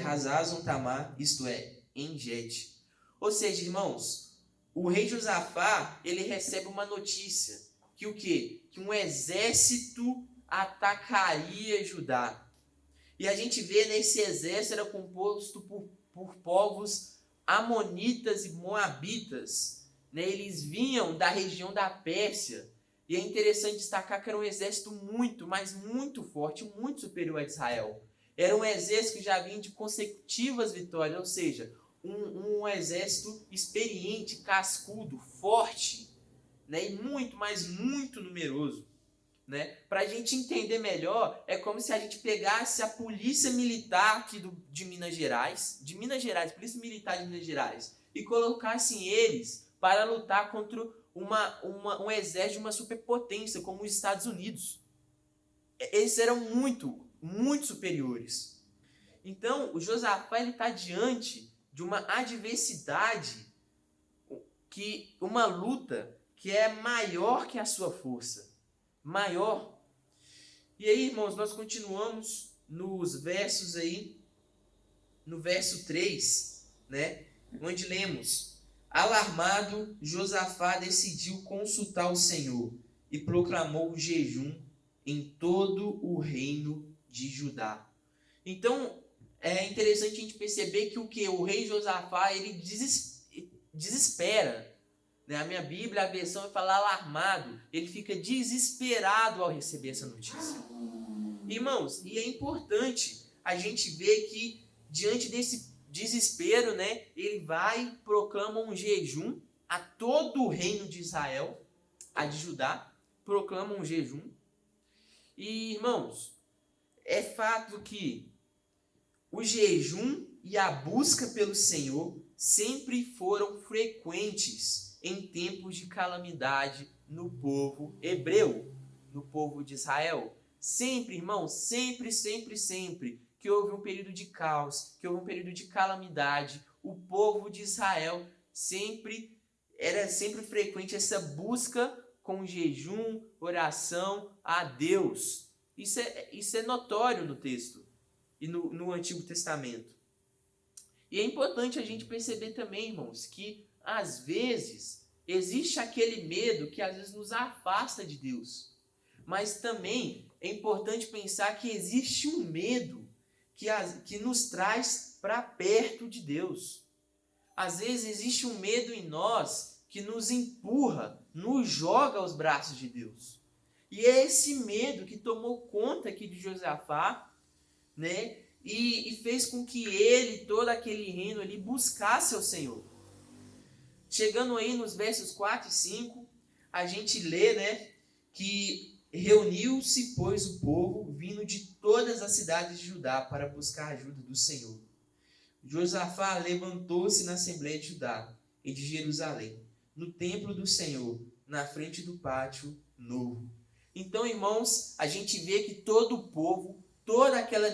Hazazon-Tamar, isto é, em Gete. Ou seja, irmãos, o rei Josafá, ele recebe uma notícia. Que o quê? Que um exército atacaria Judá. E a gente vê nesse exército era composto por povos amonitas e moabitas, né? Eles vinham da região da Pérsia. E é interessante destacar que era um exército muito, mas muito forte, muito superior a Israel. Era um exército que já vinha de consecutivas vitórias, ou seja, um exército experiente, cascudo, forte, né? E muito, mas muito numeroso. Né? Para a gente entender melhor, é como se a gente pegasse a polícia militar aqui de Minas Gerais, polícia militar de Minas Gerais, e colocassem eles para lutar contra um exército de uma superpotência como os Estados Unidos. Eles eram muito, muito superiores. Então, o Josafá está diante de uma adversidade, uma luta que é maior que a sua força. Maior. E aí, irmãos, nós continuamos nos versos aí, no verso 3, né? Onde lemos: alarmado, Josafá decidiu consultar o Senhor e proclamou o jejum em todo o reino de Judá. Então, é interessante a gente perceber que o rei Josafá, ele desespera. Né? A minha Bíblia, a versão vai falar alarmado. Ele fica desesperado ao receber essa notícia. Irmãos, e é importante a gente ver que diante desse desespero, né, ele vai e proclama um jejum a todo o reino de Israel, a de Judá, proclama um jejum. E, irmãos, é fato que o jejum e a busca pelo Senhor sempre foram frequentes em tempos de calamidade no povo hebreu, no povo de Israel. Sempre, irmãos, sempre que houve um período de caos, que houve um período de calamidade, o povo de Israel era sempre frequente essa busca com jejum, oração a Deus. Isso é notório no texto e no Antigo Testamento. E é importante a gente perceber também, irmãos, que às vezes existe aquele medo que às vezes nos afasta de Deus. Mas também é importante pensar que existe um medo que nos traz para perto de Deus. Às vezes existe um medo em nós que nos empurra, nos joga aos braços de Deus. E é esse medo que tomou conta aqui de Josafá, né? E fez com que ele, todo aquele reino ali, buscasse ao Senhor. Chegando aí nos versos 4 e 5, a gente lê, né, que reuniu-se, pois, o povo, vindo de todas as cidades de Judá para buscar a ajuda do Senhor. Josafá levantou-se na Assembleia de Judá e de Jerusalém, no templo do Senhor, na frente do pátio novo. Então, irmãos, a gente vê que todo o povo,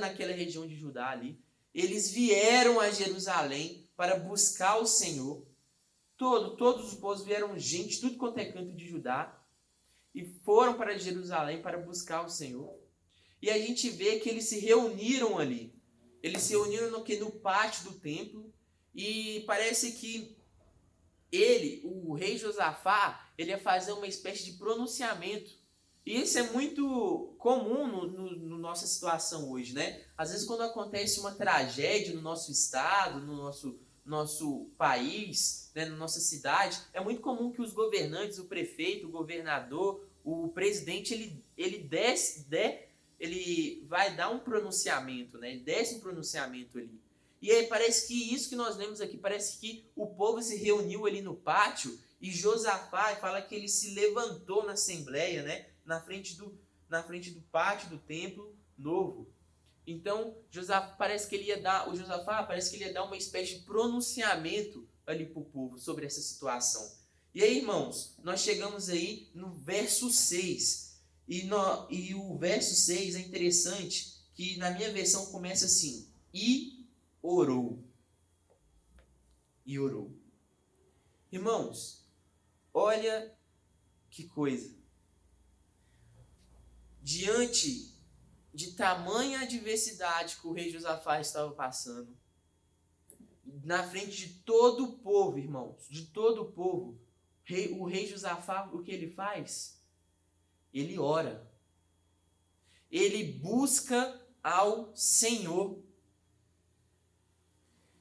naquela região de Judá ali, eles vieram a Jerusalém para buscar o Senhor. Todos os povos vieram, gente, tudo quanto é canto de Judá, e foram para Jerusalém para buscar o Senhor. E a gente vê que eles se reuniram ali. Eles se reuniram no pátio do templo, e parece que o rei Josafá, ele ia fazer uma espécie de pronunciamento. E isso é muito comum no nossa situação hoje, né? Às vezes quando acontece uma tragédia no nosso estado, no nosso país, né, na nossa cidade, é muito comum que os governantes, o prefeito, o governador, o presidente, ele vai dar um pronunciamento, né? Ele desce um pronunciamento ali. E aí parece que isso que nós lemos aqui, parece que o povo se reuniu ali no pátio e Josafá fala que ele se levantou na assembleia, né? Na frente do pátio do templo novo. Então, o Josafá parece que ele ia dar uma espécie de pronunciamento ali para o povo sobre essa situação. E aí, irmãos, nós chegamos aí no verso 6. E o verso 6 é interessante, que na minha versão começa assim: e orou. E orou. Irmãos, olha que coisa. Diante de tamanha adversidade que o rei Josafá estava passando, na frente de todo o povo, irmãos, de todo o povo, o rei Josafá, o que ele faz? Ele ora. Ele busca ao Senhor.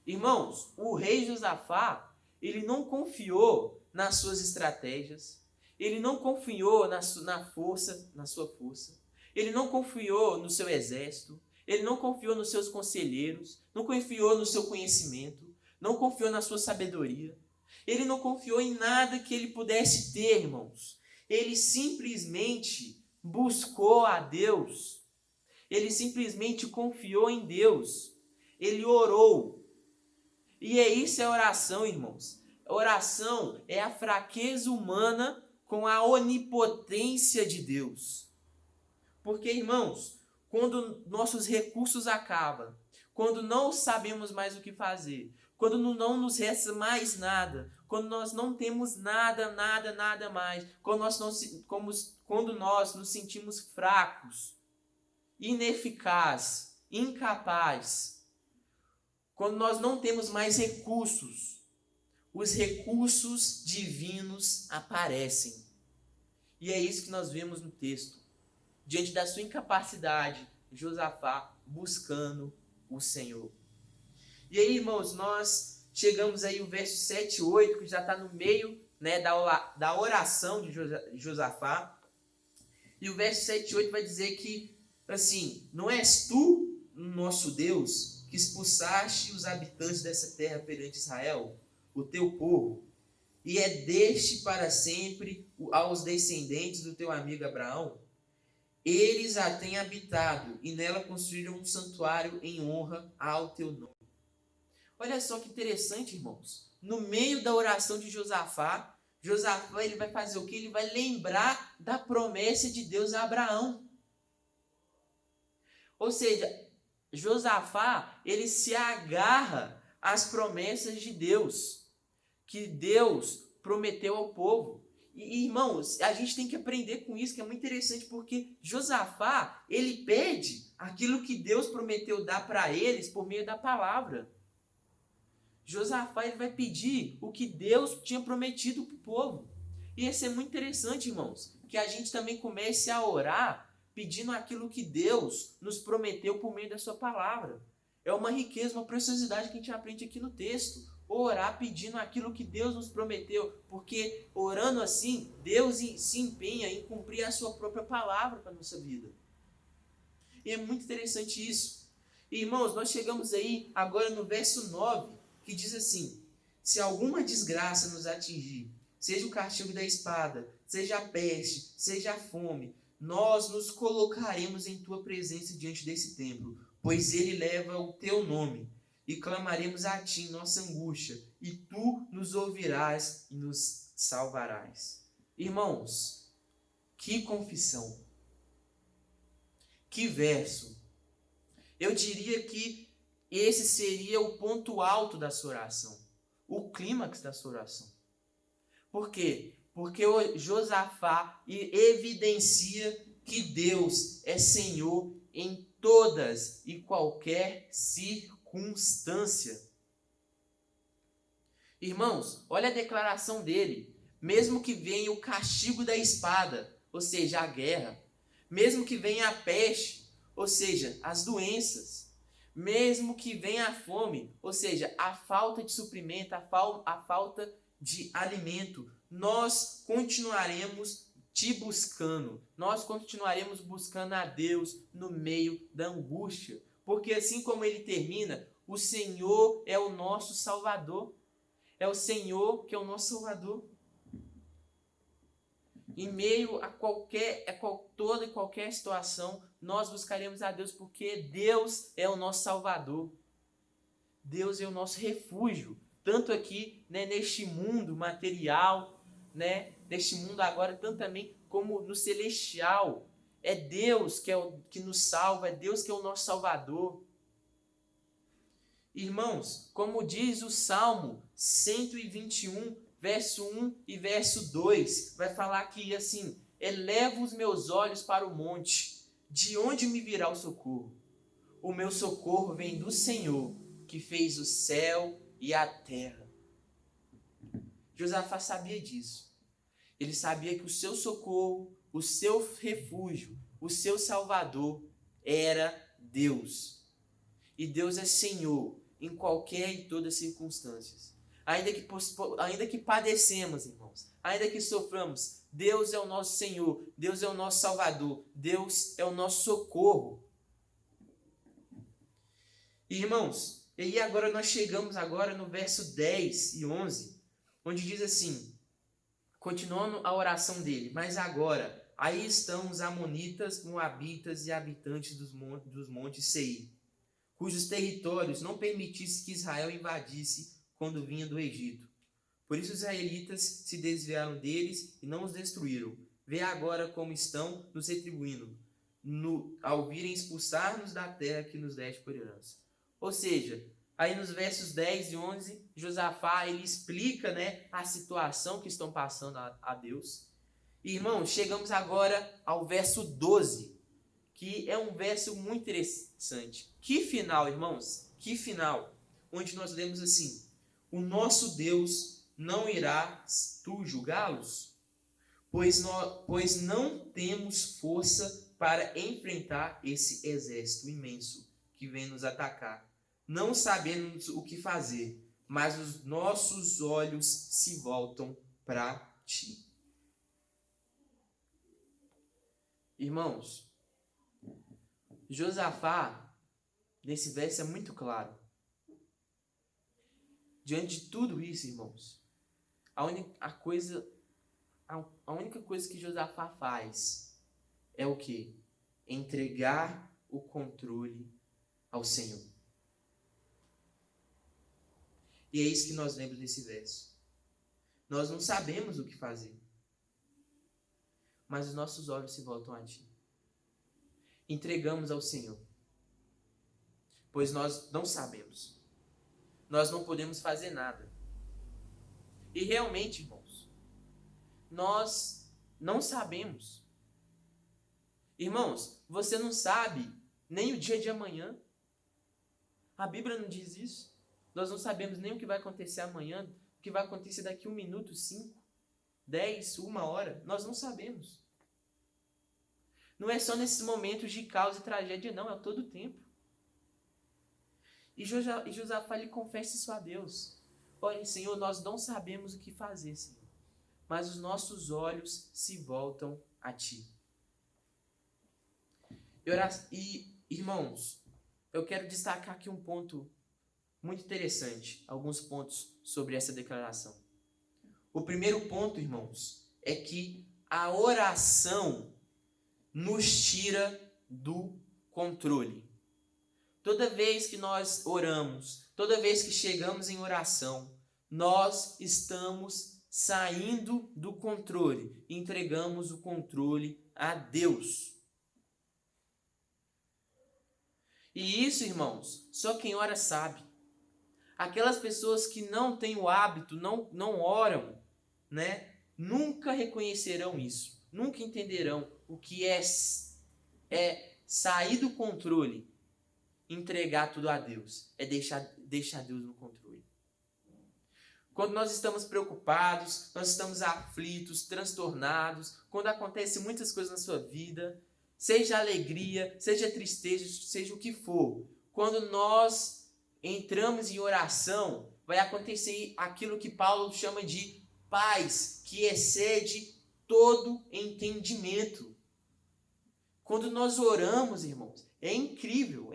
Irmãos, o rei Josafá, ele não confiou nas suas estratégias, ele não confiou na sua força, ele não confiou no seu exército, ele não confiou nos seus conselheiros, não confiou no seu conhecimento, não confiou na sua sabedoria, ele não confiou em nada que ele pudesse ter, irmãos. Ele simplesmente buscou a Deus, ele simplesmente confiou em Deus, ele orou. E isso é oração, irmãos. Oração é a fraqueza humana com a onipotência de Deus. Porque, irmãos, quando nossos recursos acabam, quando não sabemos mais o que fazer, quando não nos resta mais nada, quando nós não temos nada mais, quando nós nos sentimos fracos, ineficaz, incapaz, quando nós não temos mais recursos, os recursos divinos aparecem. E é isso que nós vemos no texto. Diante da sua incapacidade, Josafá buscando o Senhor. E aí, irmãos, nós chegamos aí o verso 7 e 8, que já está no meio, né, da oração de Josafá. E o verso 7 e 8 vai dizer que, assim, não és tu, nosso Deus, que expulsaste os habitantes dessa terra perante Israel, o teu povo, e é deste para sempre aos descendentes do teu amigo Abraão? Eles a têm habitado e nela construíram um santuário em honra ao teu nome. Olha só que interessante, irmãos. No meio da oração de Josafá, ele vai fazer o quê? Ele vai lembrar da promessa de Deus a Abraão. Ou seja, Josafá, ele se agarra às promessas de Deus, que Deus prometeu ao povo. E, irmãos, a gente tem que aprender com isso, que é muito interessante, porque Josafá, ele pede aquilo que Deus prometeu dar para eles por meio da palavra. Josafá, ele vai pedir o que Deus tinha prometido para o povo. E isso é muito interessante, irmãos, que a gente também comece a orar pedindo aquilo que Deus nos prometeu por meio da sua palavra. É uma riqueza, uma preciosidade que a gente aprende aqui no texto. Orar pedindo aquilo que Deus nos prometeu, porque orando assim, Deus se empenha em cumprir a sua própria palavra para a nossa vida. E é muito interessante isso. E, irmãos, nós chegamos aí agora no verso 9, que diz assim: se alguma desgraça nos atingir, seja o castigo da espada, seja a peste, seja a fome, nós nos colocaremos em tua presença diante desse templo, pois ele leva o teu nome, e clamaremos a ti em nossa angústia, e tu nos ouvirás e nos salvarás. Irmãos, que confissão, que verso. Eu diria que esse seria o ponto alto da sua oração, o clímax da sua oração. Por quê? Porque o Josafá evidencia que Deus é Senhor em todas e qualquer circunstância. Irmãos, olha a declaração dele. Mesmo que venha o castigo da espada, ou seja, a guerra, mesmo que venha a peste, ou seja, as doenças, mesmo que venha a fome, ou seja, a falta de suprimento, a falta de alimento, nós continuaremos te buscando, nós continuaremos buscando a Deus no meio da angústia, porque assim como ele termina, o Senhor é o nosso Salvador, é o Senhor que é o nosso Salvador. Em meio a toda e qualquer situação, nós buscaremos a Deus, porque Deus é o nosso Salvador, Deus é o nosso refúgio, tanto aqui, né, neste mundo material, né, neste mundo agora, tanto também como no celestial. É Deus que nos salva, é Deus que é o nosso Salvador. Irmãos, como diz o Salmo 121, verso 1 e verso 2, vai falar que assim: elevo os meus olhos para o monte, de onde me virá o socorro? O meu socorro vem do Senhor, que fez o céu e a terra. Josafá sabia disso. Ele sabia que o seu socorro, o seu refúgio, o seu Salvador era Deus. E Deus é Senhor em qualquer e todas as circunstâncias. Ainda que padecemos, irmãos, ainda que soframos, Deus é o nosso Senhor, Deus é o nosso Salvador, Deus é o nosso socorro. Irmãos, e agora nós chegamos agora no verso 10 e 11, onde diz assim, continuando a oração dele: mas agora, aí estão os amonitas, moabitas e habitantes dos montes Seir, cujos territórios não permitisse que Israel invadisse quando vinha do Egito. Por isso os israelitas se desviaram deles e não os destruíram. Vê agora como estão nos retribuindo, ao virem expulsar-nos da terra que nos deste por herança. Ou seja, aí nos versos 10 e 11, Josafá ele explica, né, a situação que estão passando a Deus. E, irmãos, chegamos agora ao verso 12, que é um verso muito interessante. Que final, irmãos? Que final? Onde nós lemos assim: o nosso Deus não irá tu julgá-los? Pois não temos força para enfrentar esse exército imenso que vem nos atacar. Não sabemos o que fazer, mas os nossos olhos se voltam para ti. Irmãos, Josafá, nesse verso é muito claro. Diante de tudo isso, irmãos, a única coisa que Josafá faz é o quê? Entregar o controle ao Senhor. E é isso que nós lemos nesse verso. Nós não sabemos o que fazer, mas os nossos olhos se voltam a Ti. Entregamos ao Senhor, pois nós não sabemos. Nós não podemos fazer nada. E realmente, irmãos, nós não sabemos. Irmãos, você não sabe nem o dia de amanhã. A Bíblia não diz isso. Nós não sabemos nem o que vai acontecer amanhã, o que vai acontecer daqui 1 minuto, 5, 10, 1 hora. Nós não sabemos. Não é só nesses momentos de caos e tragédia, não. É todo o tempo. E Josafá lhe confessa isso a Deus. Olha, Senhor, nós não sabemos o que fazer, Senhor, mas os nossos olhos se voltam a Ti. E, irmãos, eu quero destacar aqui um ponto muito interessante, alguns pontos sobre essa declaração. O primeiro ponto, irmãos, é que a oração nos tira do controle. Toda vez que nós oramos, toda vez que chegamos em oração, nós estamos saindo do controle, entregamos o controle a Deus. E isso, irmãos, só quem ora sabe. Aquelas pessoas que não têm o hábito, não oram, né, nunca reconhecerão isso, nunca entenderão o que é sair do controle, entregar tudo a Deus, é deixar Deus no controle. Quando nós estamos preocupados, nós estamos aflitos, transtornados, quando acontecem muitas coisas na sua vida, seja alegria, seja tristeza, seja o que for, quando nós entramos em oração, vai acontecer aquilo que Paulo chama de paz, que excede todo entendimento. Quando nós oramos, irmãos, é incrível,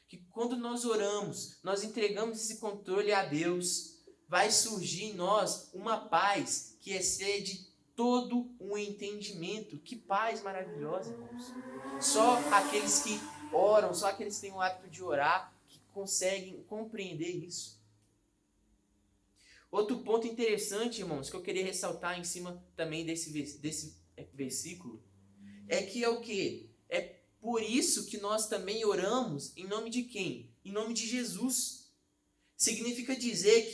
que quando nós oramos, nós entregamos esse controle a Deus, vai surgir em nós uma paz que excede todo o entendimento. Que paz maravilhosa, irmãos. Só aqueles que oram, só aqueles que têm o hábito de orar, que conseguem compreender isso. Outro ponto interessante, irmãos, que eu queria ressaltar em cima também desse versículo, é que é o quê? É por isso que nós também oramos em nome de quem? Em nome de Jesus. Significa dizer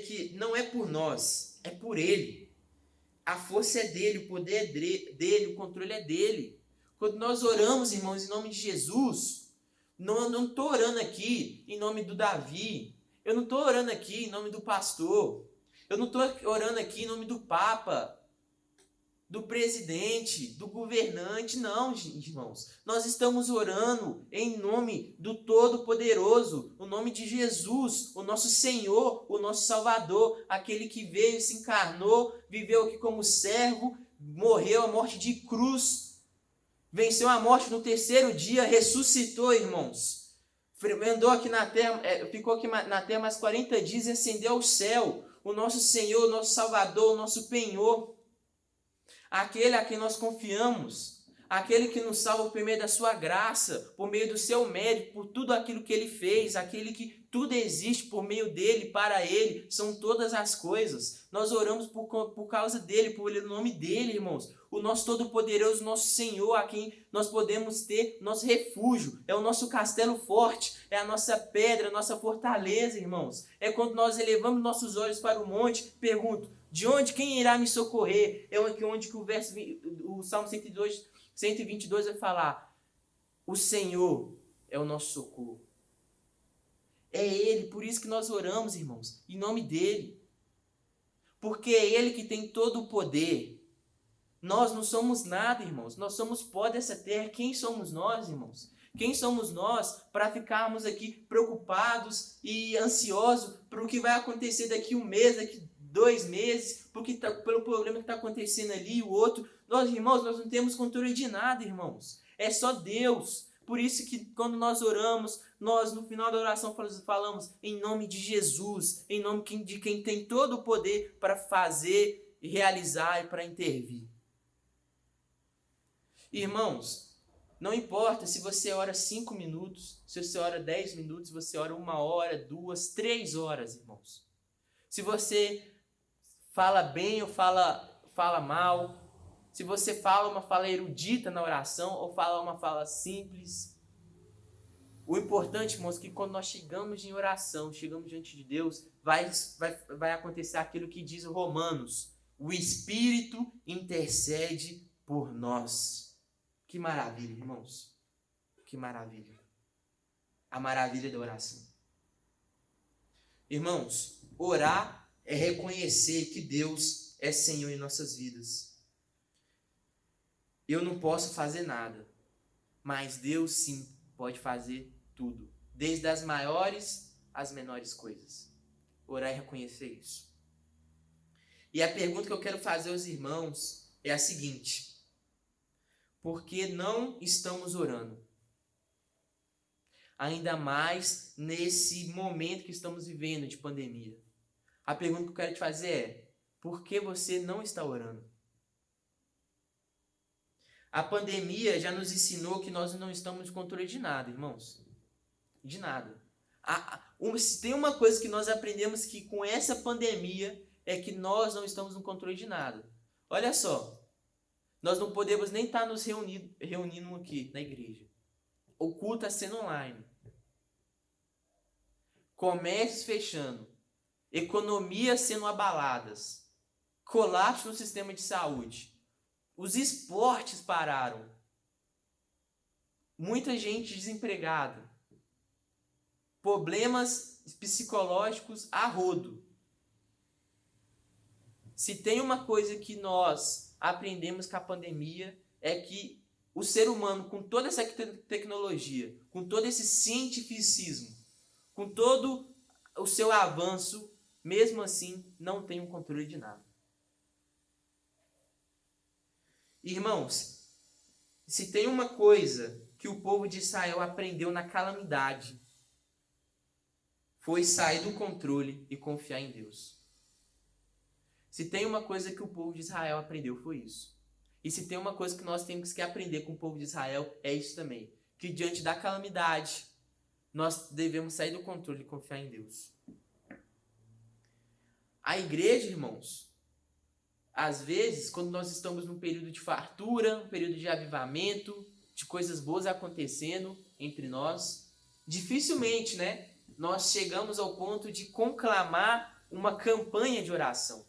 que não é por nós, é por Ele. A força é dele, o poder é dele, o controle é dele. Quando nós oramos, irmãos, em nome de Jesus, não estou orando aqui em nome do Davi, eu não estou orando aqui em nome do pastor, eu não estou orando aqui em nome do Papa, do presidente, do governante, não, irmãos. Nós estamos orando em nome do Todo-Poderoso, o nome de Jesus, o nosso Senhor, o nosso Salvador, aquele que veio, se encarnou, viveu aqui como servo, morreu a morte de cruz, venceu a morte no 3º dia, ressuscitou, irmãos. Andou aqui na terra, ficou aqui na terra mais 40 dias e ascendeu ao céu. O nosso Senhor, o nosso Salvador, o nosso penhor. Aquele a quem nós confiamos, aquele que nos salva por meio da sua graça, por meio do seu mérito, por tudo aquilo que ele fez, aquele que Tudo existe por meio dele, para ele, são todas as coisas. Nós oramos por causa dele, por nome dele, irmãos. O nosso Todo-Poderoso, nosso Senhor, a quem nós podemos ter nosso refúgio. É o nosso castelo forte, é a nossa pedra, a nossa fortaleza, irmãos. É quando nós elevamos nossos olhos para o monte, pergunto, de onde, quem irá me socorrer? É onde que o Salmo 122 vai falar, o Senhor é o nosso socorro. É Ele, por isso que nós oramos, irmãos, em nome dEle. Porque é Ele que tem todo o poder. Nós não somos nada, irmãos. Nós somos pó dessa terra. Quem somos nós, irmãos? Quem somos nós para ficarmos aqui preocupados e ansiosos por o que vai acontecer daqui 1 mês, daqui 2 meses, pelo problema que está acontecendo ali e o outro? Nós, irmãos, nós não temos controle de nada, irmãos. É só Deus. Por isso que quando nós oramos, nós no final da oração falamos em nome de Jesus, em nome de quem tem todo o poder para fazer, realizar e para intervir. Irmãos, não importa se você ora 5 minutos, se você ora 10 minutos, se você ora 1 hora, 2, 3 horas, irmãos. Se você fala bem ou fala mal, se você fala uma fala erudita na oração ou fala uma fala simples. O importante, irmãos, é que quando nós chegamos em oração, chegamos diante de Deus, vai acontecer aquilo que diz o Romanos. O Espírito intercede por nós. Que maravilha, irmãos. Que maravilha. A maravilha da oração. Irmãos, orar é reconhecer que Deus é Senhor em nossas vidas. Eu não posso fazer nada, mas Deus sim pode fazer tudo, desde as maiores às menores coisas. Orar e reconhecer isso. E a pergunta que eu quero fazer aos irmãos é a seguinte: por que não estamos orando? Ainda mais nesse momento que estamos vivendo de pandemia. A pergunta que eu quero te fazer é: por que você não está orando? A pandemia já nos ensinou que nós não estamos no controle de nada, irmãos. De nada. Se tem uma coisa que nós aprendemos que com essa pandemia é que nós não estamos no controle de nada. Olha só. Nós não podemos nem estar nos reunindo aqui na igreja. O culto está sendo online. Comércios fechando. Economias sendo abaladas. Colapso no sistema de saúde. Os esportes pararam. Muita gente desempregada. Problemas psicológicos a rodo. Se tem uma coisa que nós aprendemos com a pandemia, é que o ser humano, com toda essa tecnologia, com todo esse cientificismo, com todo o seu avanço, mesmo assim, não tem um controle de nada. Irmãos, se tem uma coisa que o povo de Israel aprendeu na calamidade, foi sair do controle e confiar em Deus. Se tem uma coisa que o povo de Israel aprendeu, foi isso. E se tem uma coisa que nós temos que aprender com o povo de Israel, é isso também. Que diante da calamidade, nós devemos sair do controle e confiar em Deus. A igreja, irmãos, às vezes, quando nós estamos num período de fartura, um período de avivamento, de coisas boas acontecendo entre nós, dificilmente, nós chegamos ao ponto de conclamar uma campanha de oração.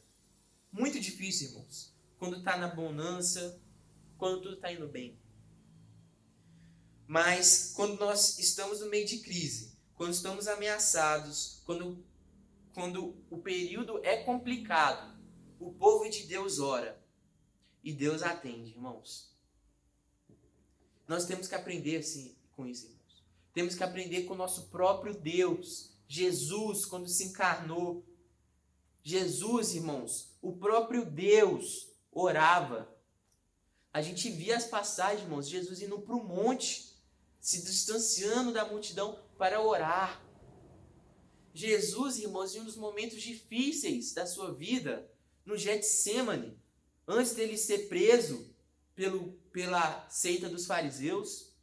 Muito difícil, irmãos. Quando está na bonança, quando tudo está indo bem. Mas quando nós estamos no meio de crise, quando estamos ameaçados, quando o período é complicado, o povo de Deus ora e Deus atende, irmãos. Nós temos que aprender assim, com isso, irmãos. Temos que aprender com o nosso próprio Deus. Jesus, quando se encarnou. Jesus, irmãos, o próprio Deus orava. A gente via as passagens, irmãos, Jesus indo para o monte, se distanciando da multidão para orar. Jesus, irmãos, em um dos momentos difíceis da sua vida, no Getsêmani, antes dele ser preso pela seita dos fariseus,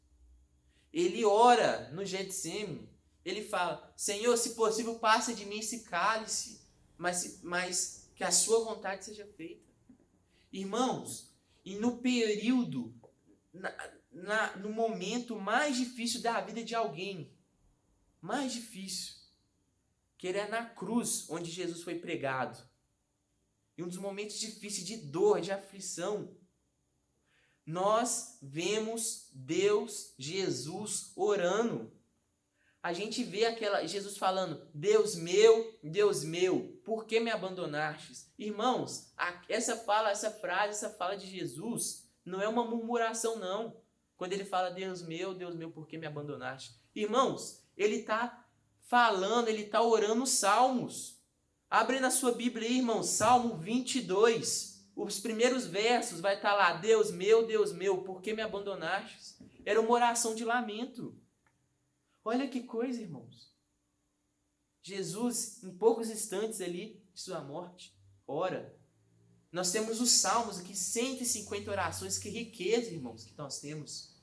ele ora no Getsêmani Ele fala: Senhor, se possível, passa de mim esse cálice, mas que a sua vontade seja feita. Irmãos, e no período, no momento mais difícil da vida de alguém, mais difícil, que ele é na cruz, onde Jesus foi pregado, e um dos momentos difíceis de dor, de aflição, nós vemos Deus, Jesus, orando. A gente vê Jesus falando: Deus meu, por que me abandonastes? Irmãos, essa fala de Jesus não é uma murmuração, não. Quando ele fala: Deus meu, por que me abandonaste? Irmãos, ele está falando, ele está orando os salmos. Abre na sua Bíblia aí, irmão, Salmo 22. Os primeiros versos vai estar lá: Deus meu, por que me abandonastes? Era uma oração de lamento. Olha que coisa, irmãos. Jesus, em poucos instantes ali de sua morte, ora. Nós temos os salmos aqui, 150 orações. Que riqueza, irmãos, que nós temos.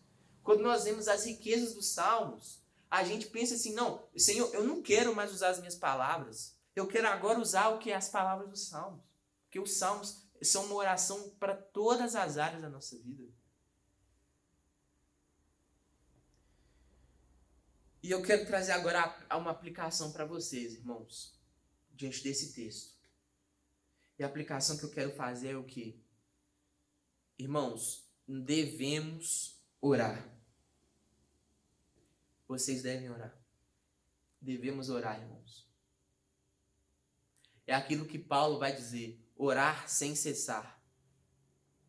Quando nós vemos as riquezas dos salmos, a gente pensa assim: não, Senhor, eu não quero mais usar as minhas palavras. Eu quero agora usar o que é as palavras dos salmos. Porque os salmos são uma oração para todas as áreas da nossa vida. E eu quero trazer agora uma aplicação para vocês, irmãos, diante desse texto. E a aplicação que eu quero fazer é o quê? Irmãos, devemos orar. Vocês devem orar. Devemos orar, irmãos. É aquilo que Paulo vai dizer: orar sem cessar.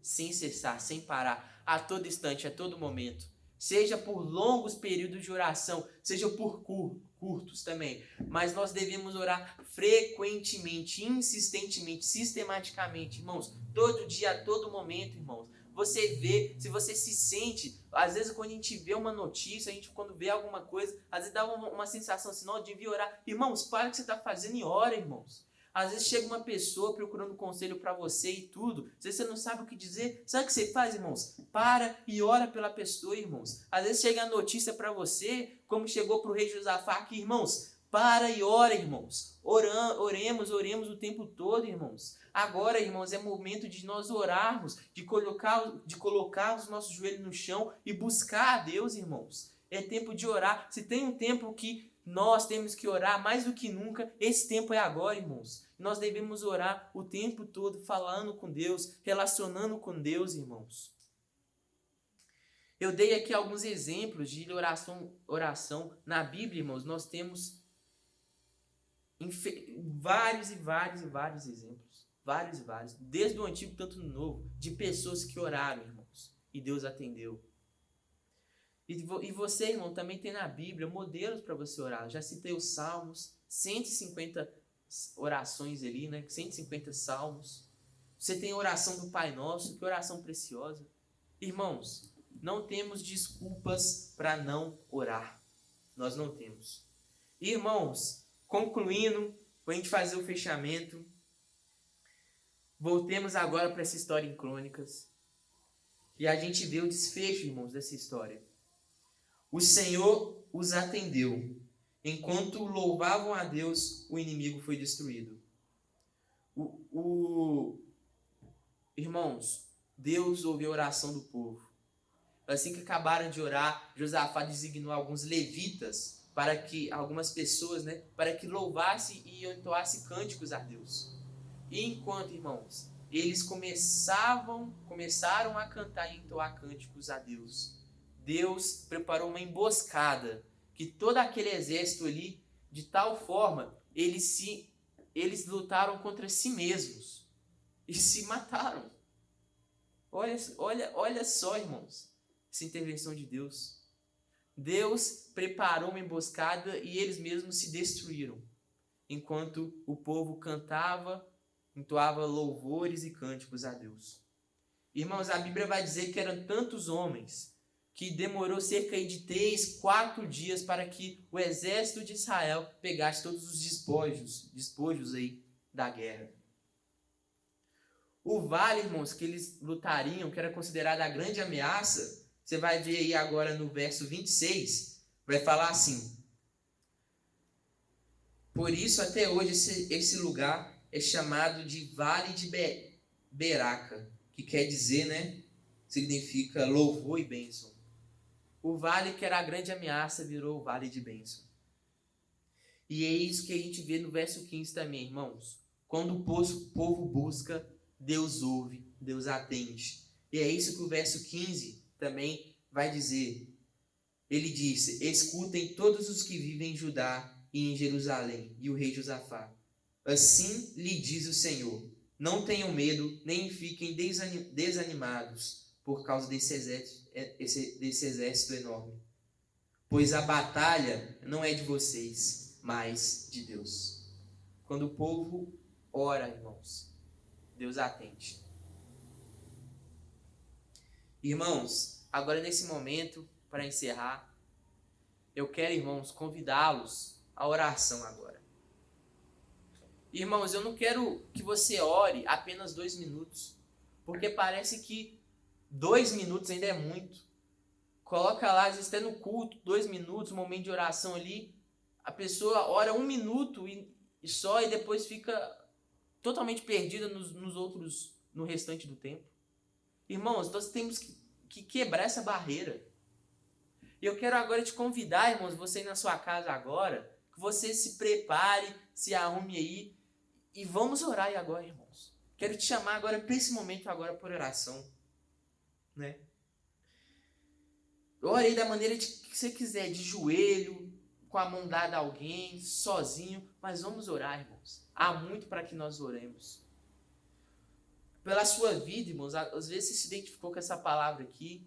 Sem cessar, sem parar, a todo instante, a todo momento. Seja por longos períodos de oração, seja por curtos também. Mas nós devemos orar frequentemente, insistentemente, sistematicamente, irmãos. Todo dia, a todo momento, irmãos. Você vê, se você se sente, às vezes quando a gente vê uma notícia, quando vê alguma coisa, às vezes dá uma sensação assim: não, eu devia orar. Irmãos, para o que você está fazendo e ora, irmãos. Às vezes chega uma pessoa procurando conselho para você e tudo. Às vezes você não sabe o que dizer. Sabe o que você faz, irmãos? Para e ora pela pessoa, irmãos. Às vezes chega a notícia para você, como chegou para o rei Josafá aqui, irmãos. Para e ora, irmãos. Oremos o tempo todo, irmãos. Agora, irmãos, é momento de nós orarmos, de colocar os nossos joelhos no chão e buscar a Deus, irmãos. É tempo de orar. Se tem um tempo que nós temos que orar mais do que nunca, esse tempo é agora, irmãos. Nós devemos orar o tempo todo, falando com Deus, relacionando com Deus, irmãos. Eu dei aqui alguns exemplos de oração. Na Bíblia, irmãos, nós temos vários exemplos. Vários. Desde o Antigo, tanto no Novo, de pessoas que oraram, irmãos, e Deus atendeu. E você, irmão, também tem na Bíblia modelos para você orar. Já citei os Salmos, 150 orações ali, né? 150 salmos. Você tem a oração do Pai Nosso, que oração preciosa. Irmãos, não temos desculpas para não orar. Nós não temos. Irmãos, concluindo, para a gente fazer o fechamento, voltemos agora para essa história em Crônicas. E a gente vê o desfecho, irmãos, dessa história. O Senhor os atendeu. Enquanto louvavam a Deus, o inimigo foi destruído. Irmãos, Deus ouviu a oração do povo. Assim que acabaram de orar, Josafá designou alguns levitas para que algumas pessoas, né, para que louvassem e entoassem cânticos a Deus. E enquanto, irmãos, eles começaram a cantar e entoar cânticos a Deus, Deus preparou uma emboscada que todo aquele exército ali, de tal forma, eles lutaram contra si mesmos e se mataram. Olha só, irmãos, essa intervenção de Deus. Deus preparou uma emboscada e eles mesmos se destruíram, enquanto o povo cantava, entoava louvores e cânticos a Deus. Irmãos, a Bíblia vai dizer que eram tantos homens que demorou cerca de 3-4 dias para que o exército de Israel pegasse todos os despojos aí da guerra. O vale, irmãos, que eles lutariam, que era considerada a grande ameaça, você vai ver aí agora no verso 26, vai falar assim: Por isso, até hoje, esse lugar é chamado de Vale de Beraca, que quer dizer, né? Significa louvor e bênção. O vale que era a grande ameaça virou o vale de bênção. E é isso que a gente vê no verso 15 também, irmãos. Quando o povo busca, Deus ouve, Deus atende. E é isso que o verso 15 também vai dizer. Ele disse: escutem todos os que vivem em Judá e em Jerusalém, e o rei Josafá. Assim lhe diz o Senhor: não tenham medo, nem fiquem desanimados por causa desse exército enorme. Pois a batalha não é de vocês, mas de Deus. Quando o povo ora, irmãos, Deus atende. Irmãos, agora nesse momento, para encerrar, eu quero, irmãos, convidá-los à oração agora. Irmãos, eu não quero que você ore apenas 2 minutos, porque parece que 2 minutos ainda é muito. Coloca lá, às vezes até no culto, 2 minutos, um momento de oração ali, a pessoa ora 1 minuto e só, e depois fica totalmente perdida nos outros, no restante do tempo. Irmãos, nós temos que quebrar essa barreira. E eu quero agora te convidar, irmãos, você ir na sua casa agora, que você se prepare, se arrume aí, e vamos orar aí agora, irmãos. Quero te chamar agora para esse momento agora por oração, né? Ore aí da maneira que você quiser, de joelho, com a mão dada a alguém, sozinho, mas vamos orar, irmãos. Há muito para que nós oremos. Pela sua vida, irmãos, às vezes você se identificou com essa palavra aqui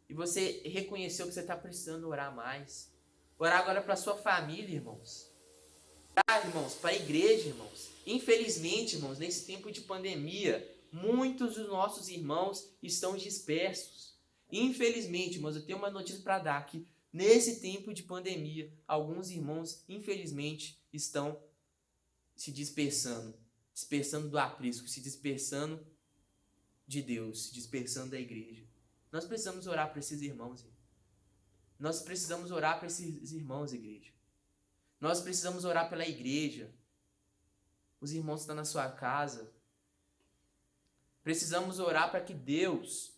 e você reconheceu que você está precisando orar mais. Orar agora para a sua família, irmãos. Orar, irmãos, para a igreja, irmãos. Infelizmente, irmãos, nesse tempo de pandemia, muitos dos nossos irmãos estão dispersos. Infelizmente, irmãos, eu tenho uma notícia para dar aqui. Nesse tempo de pandemia, alguns irmãos, infelizmente, estão se dispersando do aprisco, se dispersando de Deus, se dispersando da igreja. Nós precisamos orar para esses irmãos. Nós precisamos orar para esses irmãos, igreja. Nós precisamos orar pela igreja. Os irmãos que estão na sua casa. Precisamos orar para que Deus,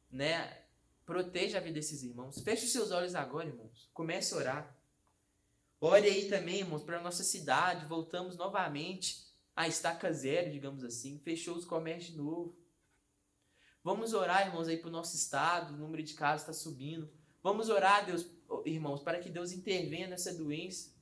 né, proteja a vida desses irmãos. Feche os seus olhos agora, irmãos. Comece a orar. Ore aí também, irmãos, para a nossa cidade. Voltamos novamente à estaca zero, digamos assim. Fechou os comércios de novo. Vamos orar, irmãos, aí para o nosso estado. O número de casos está subindo. Vamos orar, Deus, irmãos, para que Deus intervenha nessa doença.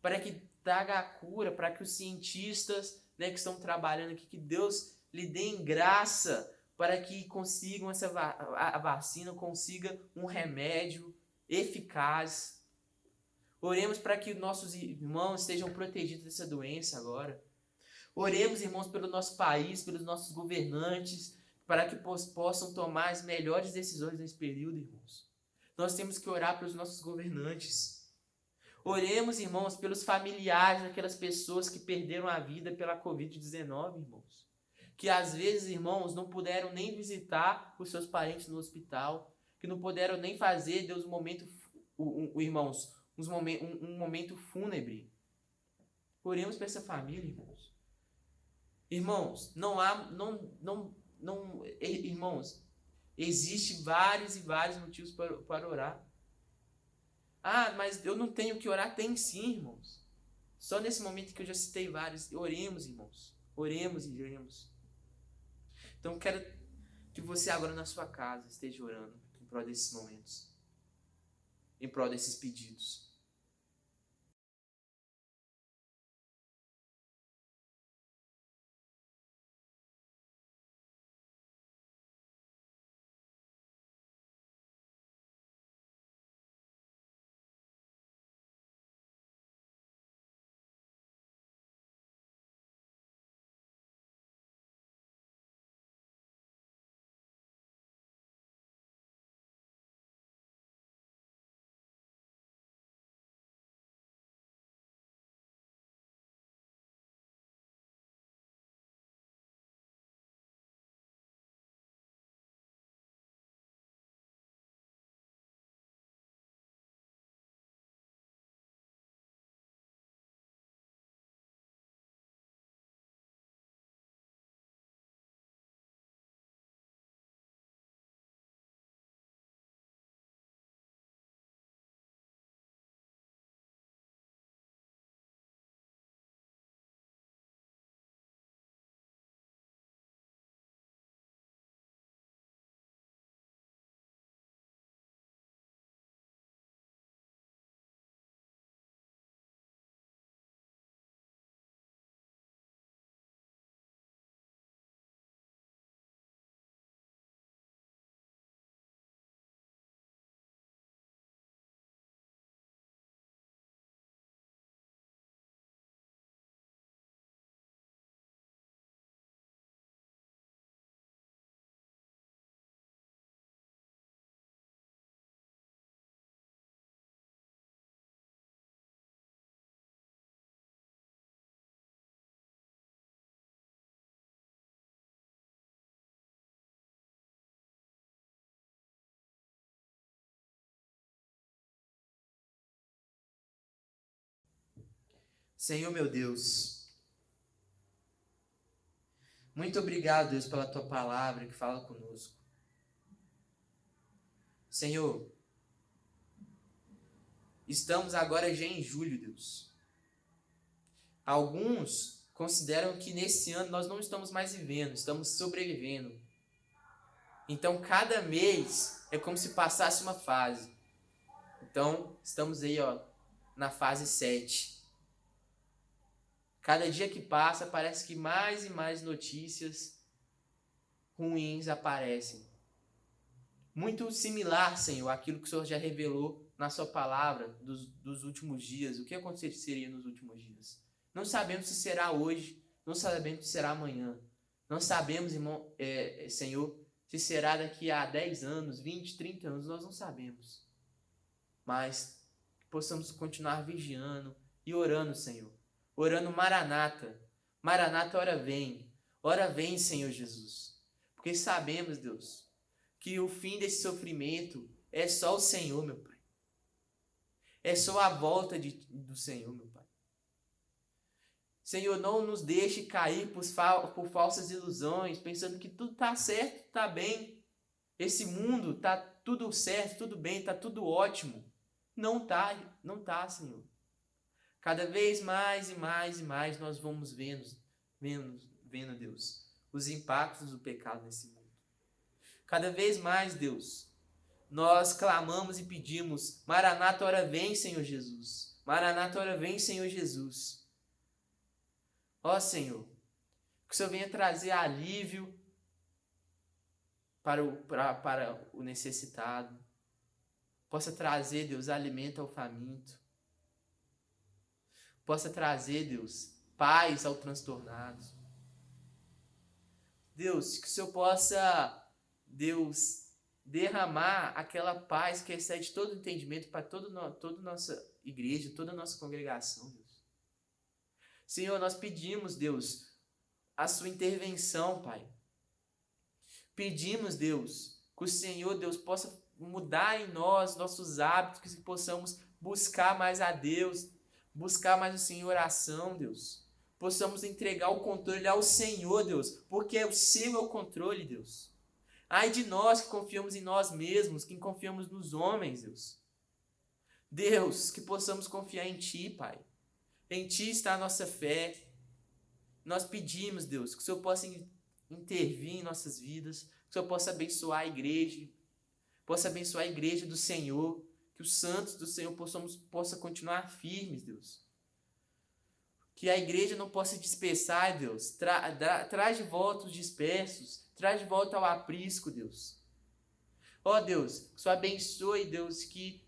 Para que traga a cura, para que os cientistas, né, que estão trabalhando aqui, que Deus lhe dê graça para que consigam a vacina, consiga um remédio eficaz. Oremos para que nossos irmãos estejam protegidos dessa doença agora. Oremos, irmãos, pelo nosso país, pelos nossos governantes, para que possam tomar as melhores decisões nesse período, irmãos. Nós temos que orar pelos nossos governantes. Oremos, irmãos, pelos familiares daquelas pessoas que perderam a vida pela Covid-19, irmãos. Que às vezes, irmãos, não puderam nem visitar os seus parentes no hospital, que não puderam nem fazer, Deus, um momento fúnebre. Oremos para essa família, irmãos. Irmãos, irmãos, existe vários e vários motivos para orar. Ah, mas eu não tenho que orar? Tem sim, irmãos. Só nesse momento que eu já citei vários. Oremos, irmãos. Oremos e oremos. Então, quero que você agora na sua casa esteja orando em prol desses momentos. Em prol desses pedidos. Senhor meu Deus, muito obrigado, Deus, pela tua palavra que fala conosco. Senhor, estamos agora já em julho, Deus. Alguns consideram que nesse ano nós não estamos mais vivendo, estamos sobrevivendo. Então, cada mês é como se passasse uma fase. Então, estamos aí, na fase 7. Cada dia que passa, parece que mais e mais notícias ruins aparecem. Muito similar, Senhor, àquilo que o Senhor já revelou na sua palavra dos últimos dias. O que aconteceria nos últimos dias? Não sabemos se será hoje, não sabemos se será amanhã. Não sabemos, irmão, Senhor, se será daqui a 10 anos, 20, 30 anos, nós não sabemos. Mas que possamos continuar vigiando e orando, Senhor. Orando Maranata. Maranata, ora vem, Senhor Jesus. Porque sabemos, Deus, que o fim desse sofrimento é só o Senhor, meu Pai. É só a volta do Senhor, meu Pai. Senhor, não nos deixe cair por falsas ilusões, pensando que tudo está certo, está bem. Esse mundo está tudo certo, tudo bem, está tudo ótimo. Não tá, Senhor. Cada vez mais e mais e mais nós vamos vendo, Deus, os impactos do pecado nesse mundo. Cada vez mais, Deus, nós clamamos e pedimos: Maranata, ora vem, Senhor Jesus. Maranata, ora vem, Senhor Jesus. Ó Senhor, que o Senhor venha trazer alívio para o necessitado. Possa trazer, Deus, alimento ao faminto. Possa trazer, Deus, paz ao transtornado. Deus, que o Senhor possa, Deus, derramar aquela paz que excede todo entendimento para toda a nossa igreja, toda a nossa congregação, Deus. Senhor, nós pedimos, Deus, a sua intervenção, Pai. Pedimos, Deus, que o Senhor, Deus, possa mudar em nós nossos hábitos, que possamos buscar mais a Deus, buscar mais o Senhor em oração, Deus. Possamos entregar o controle ao Senhor, Deus, porque o seu é o controle, Deus. Ai de nós que confiamos em nós mesmos, que confiamos nos homens, Deus. Deus, que possamos confiar em Ti, Pai. Em Ti está a nossa fé. Nós pedimos, Deus, que o Senhor possa intervir em nossas vidas, que o Senhor possa abençoar a igreja do Senhor, que os santos do Senhor possam continuar firmes, Deus. Que a igreja não possa dispersar, Deus. Traz de volta os dispersos, traz de volta ao aprisco, Deus. Ó Deus, que o Senhor abençoe, Deus, que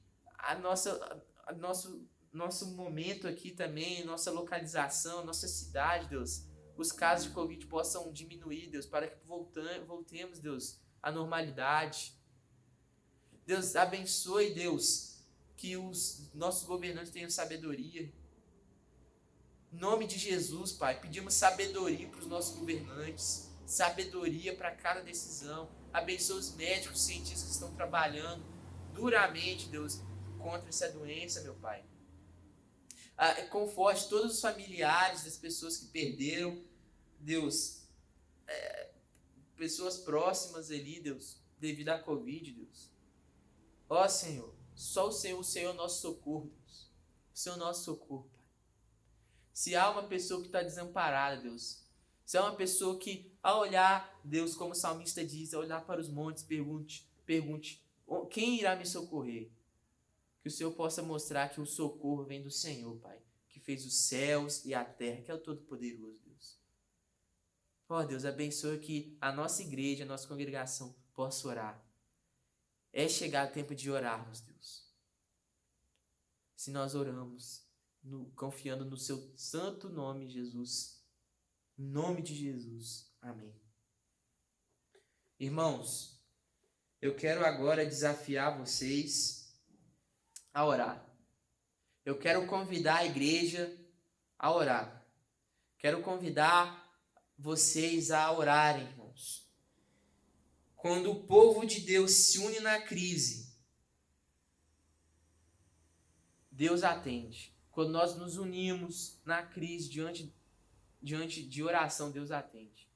nosso momento aqui também, nossa localização, nossa cidade, Deus, os casos de Covid possam diminuir, Deus, para que voltemos, Deus, à normalidade. Deus, abençoe, Deus, que os nossos governantes tenham sabedoria. Em nome de Jesus, Pai, pedimos sabedoria para os nossos governantes, sabedoria para cada decisão. Abençoe os médicos, os cientistas que estão trabalhando duramente, Deus, contra essa doença, meu Pai. Conforte todos os familiares das pessoas que perderam, Deus, pessoas próximas ali, Deus, devido à Covid, Deus. Ó Senhor, só o Senhor é o nosso socorro, Deus. O Senhor é o nosso socorro, Pai. Se há uma pessoa que está desamparada, Deus, se há uma pessoa que, ao olhar, Deus, como o salmista diz, ao olhar para os montes, pergunte, quem irá me socorrer? Que o Senhor possa mostrar que o socorro vem do Senhor, Pai, que fez os céus e a terra, que é o Todo-Poderoso, Deus. Ó Deus, abençoe que a nossa igreja, a nossa congregação possa orar. É chegar o tempo de orarmos, Deus. Se nós oramos, confiando no seu santo nome, Jesus. Em nome de Jesus. Amém. Irmãos, eu quero agora desafiar vocês a orar. Eu quero convidar a igreja a orar. Quero convidar vocês a orarem, irmãos. Quando o povo de Deus se une na crise, Deus atende. Quando nós nos unimos na crise diante de oração, Deus atende.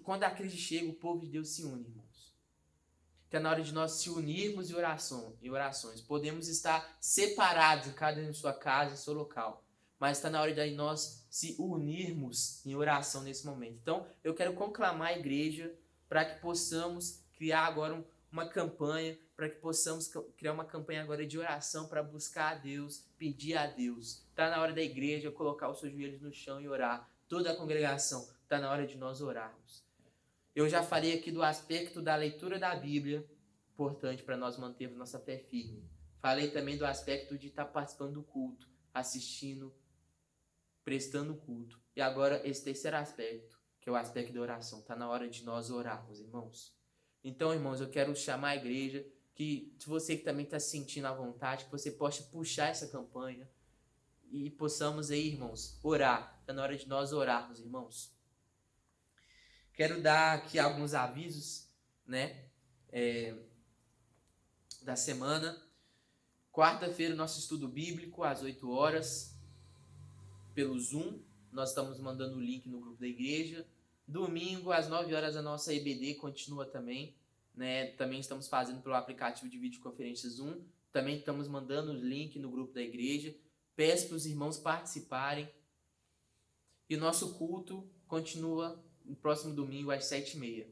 Quando a crise chega, o povo de Deus se une, irmãos. Está na hora de nós se unirmos em orações. Podemos estar separados, cada um em sua casa, em seu local. Mas está na hora de nós se unirmos em oração nesse momento. Então, eu quero conclamar a igreja para que possamos criar agora uma campanha, para que possamos criar uma campanha agora de oração para buscar a Deus, pedir a Deus. Está na hora da igreja colocar os seus joelhos no chão e orar. Toda a congregação, está na hora de nós orarmos. Eu já falei aqui do aspecto da leitura da Bíblia, importante para nós mantermos nossa fé firme. Falei também do aspecto de estar participando do culto, assistindo, prestando culto. E agora esse terceiro aspecto, que é o aspecto da oração. Está na hora de nós orarmos, irmãos. Então, irmãos, eu quero chamar a igreja, que se você que também está se sentindo à vontade, que você possa puxar essa campanha e possamos aí, irmãos, orar. Está na hora de nós orarmos, irmãos. Quero dar aqui alguns avisos, né, da semana. Quarta-feira, nosso estudo bíblico, às 8 horas, pelo Zoom. Nós estamos mandando o link no grupo da igreja. Domingo, às 9 horas, a nossa EBD continua também. Né? Também estamos fazendo pelo aplicativo de videoconferência Zoom. Também estamos mandando o link no grupo da igreja. Peço para os irmãos participarem. E o nosso culto continua no próximo domingo, às 7h30.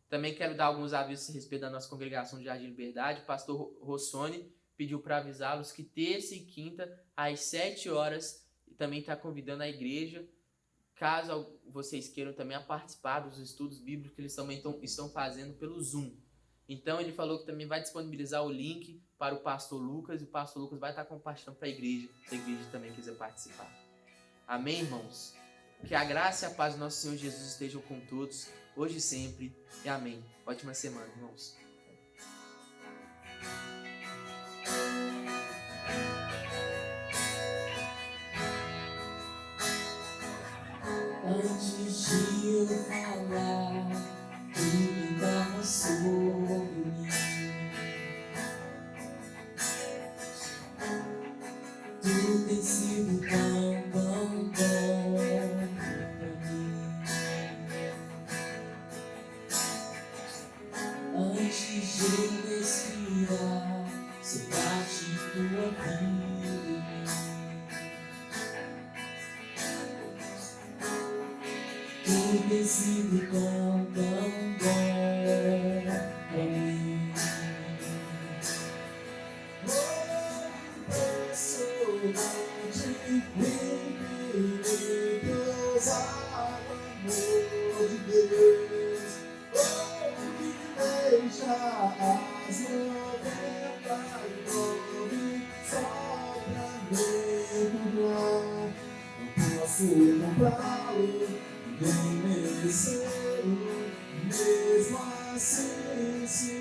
Também quero dar alguns avisos a respeito da nossa congregação de Jardim Liberdade. O pastor Rossoni pediu para avisá-los que terça e quinta, às 7 horas, também está convidando a igreja, caso vocês queiram também a participar dos estudos bíblicos que eles também estão fazendo pelo Zoom. Então ele falou que também vai disponibilizar o link para o pastor Lucas, e o pastor Lucas vai estar compartilhando para a igreja, se a igreja também quiser participar. Amém, irmãos? Que a graça e a paz do nosso Senhor Jesus estejam com todos, hoje e sempre, e amém. Ótima semana, irmãos. Antes de eu falar, tu me dava sobre mim. Tu tem sido tão bom pra mim. Antes de eu respirar, sopraste tua vida em mim. Tu tem sido tão bom pra mim. Impressionante, infinitos, amor de Deus. Me deixa as 99 só pra mergulhar. Não posso comprá-lo, nem mereceu, mesmo assim se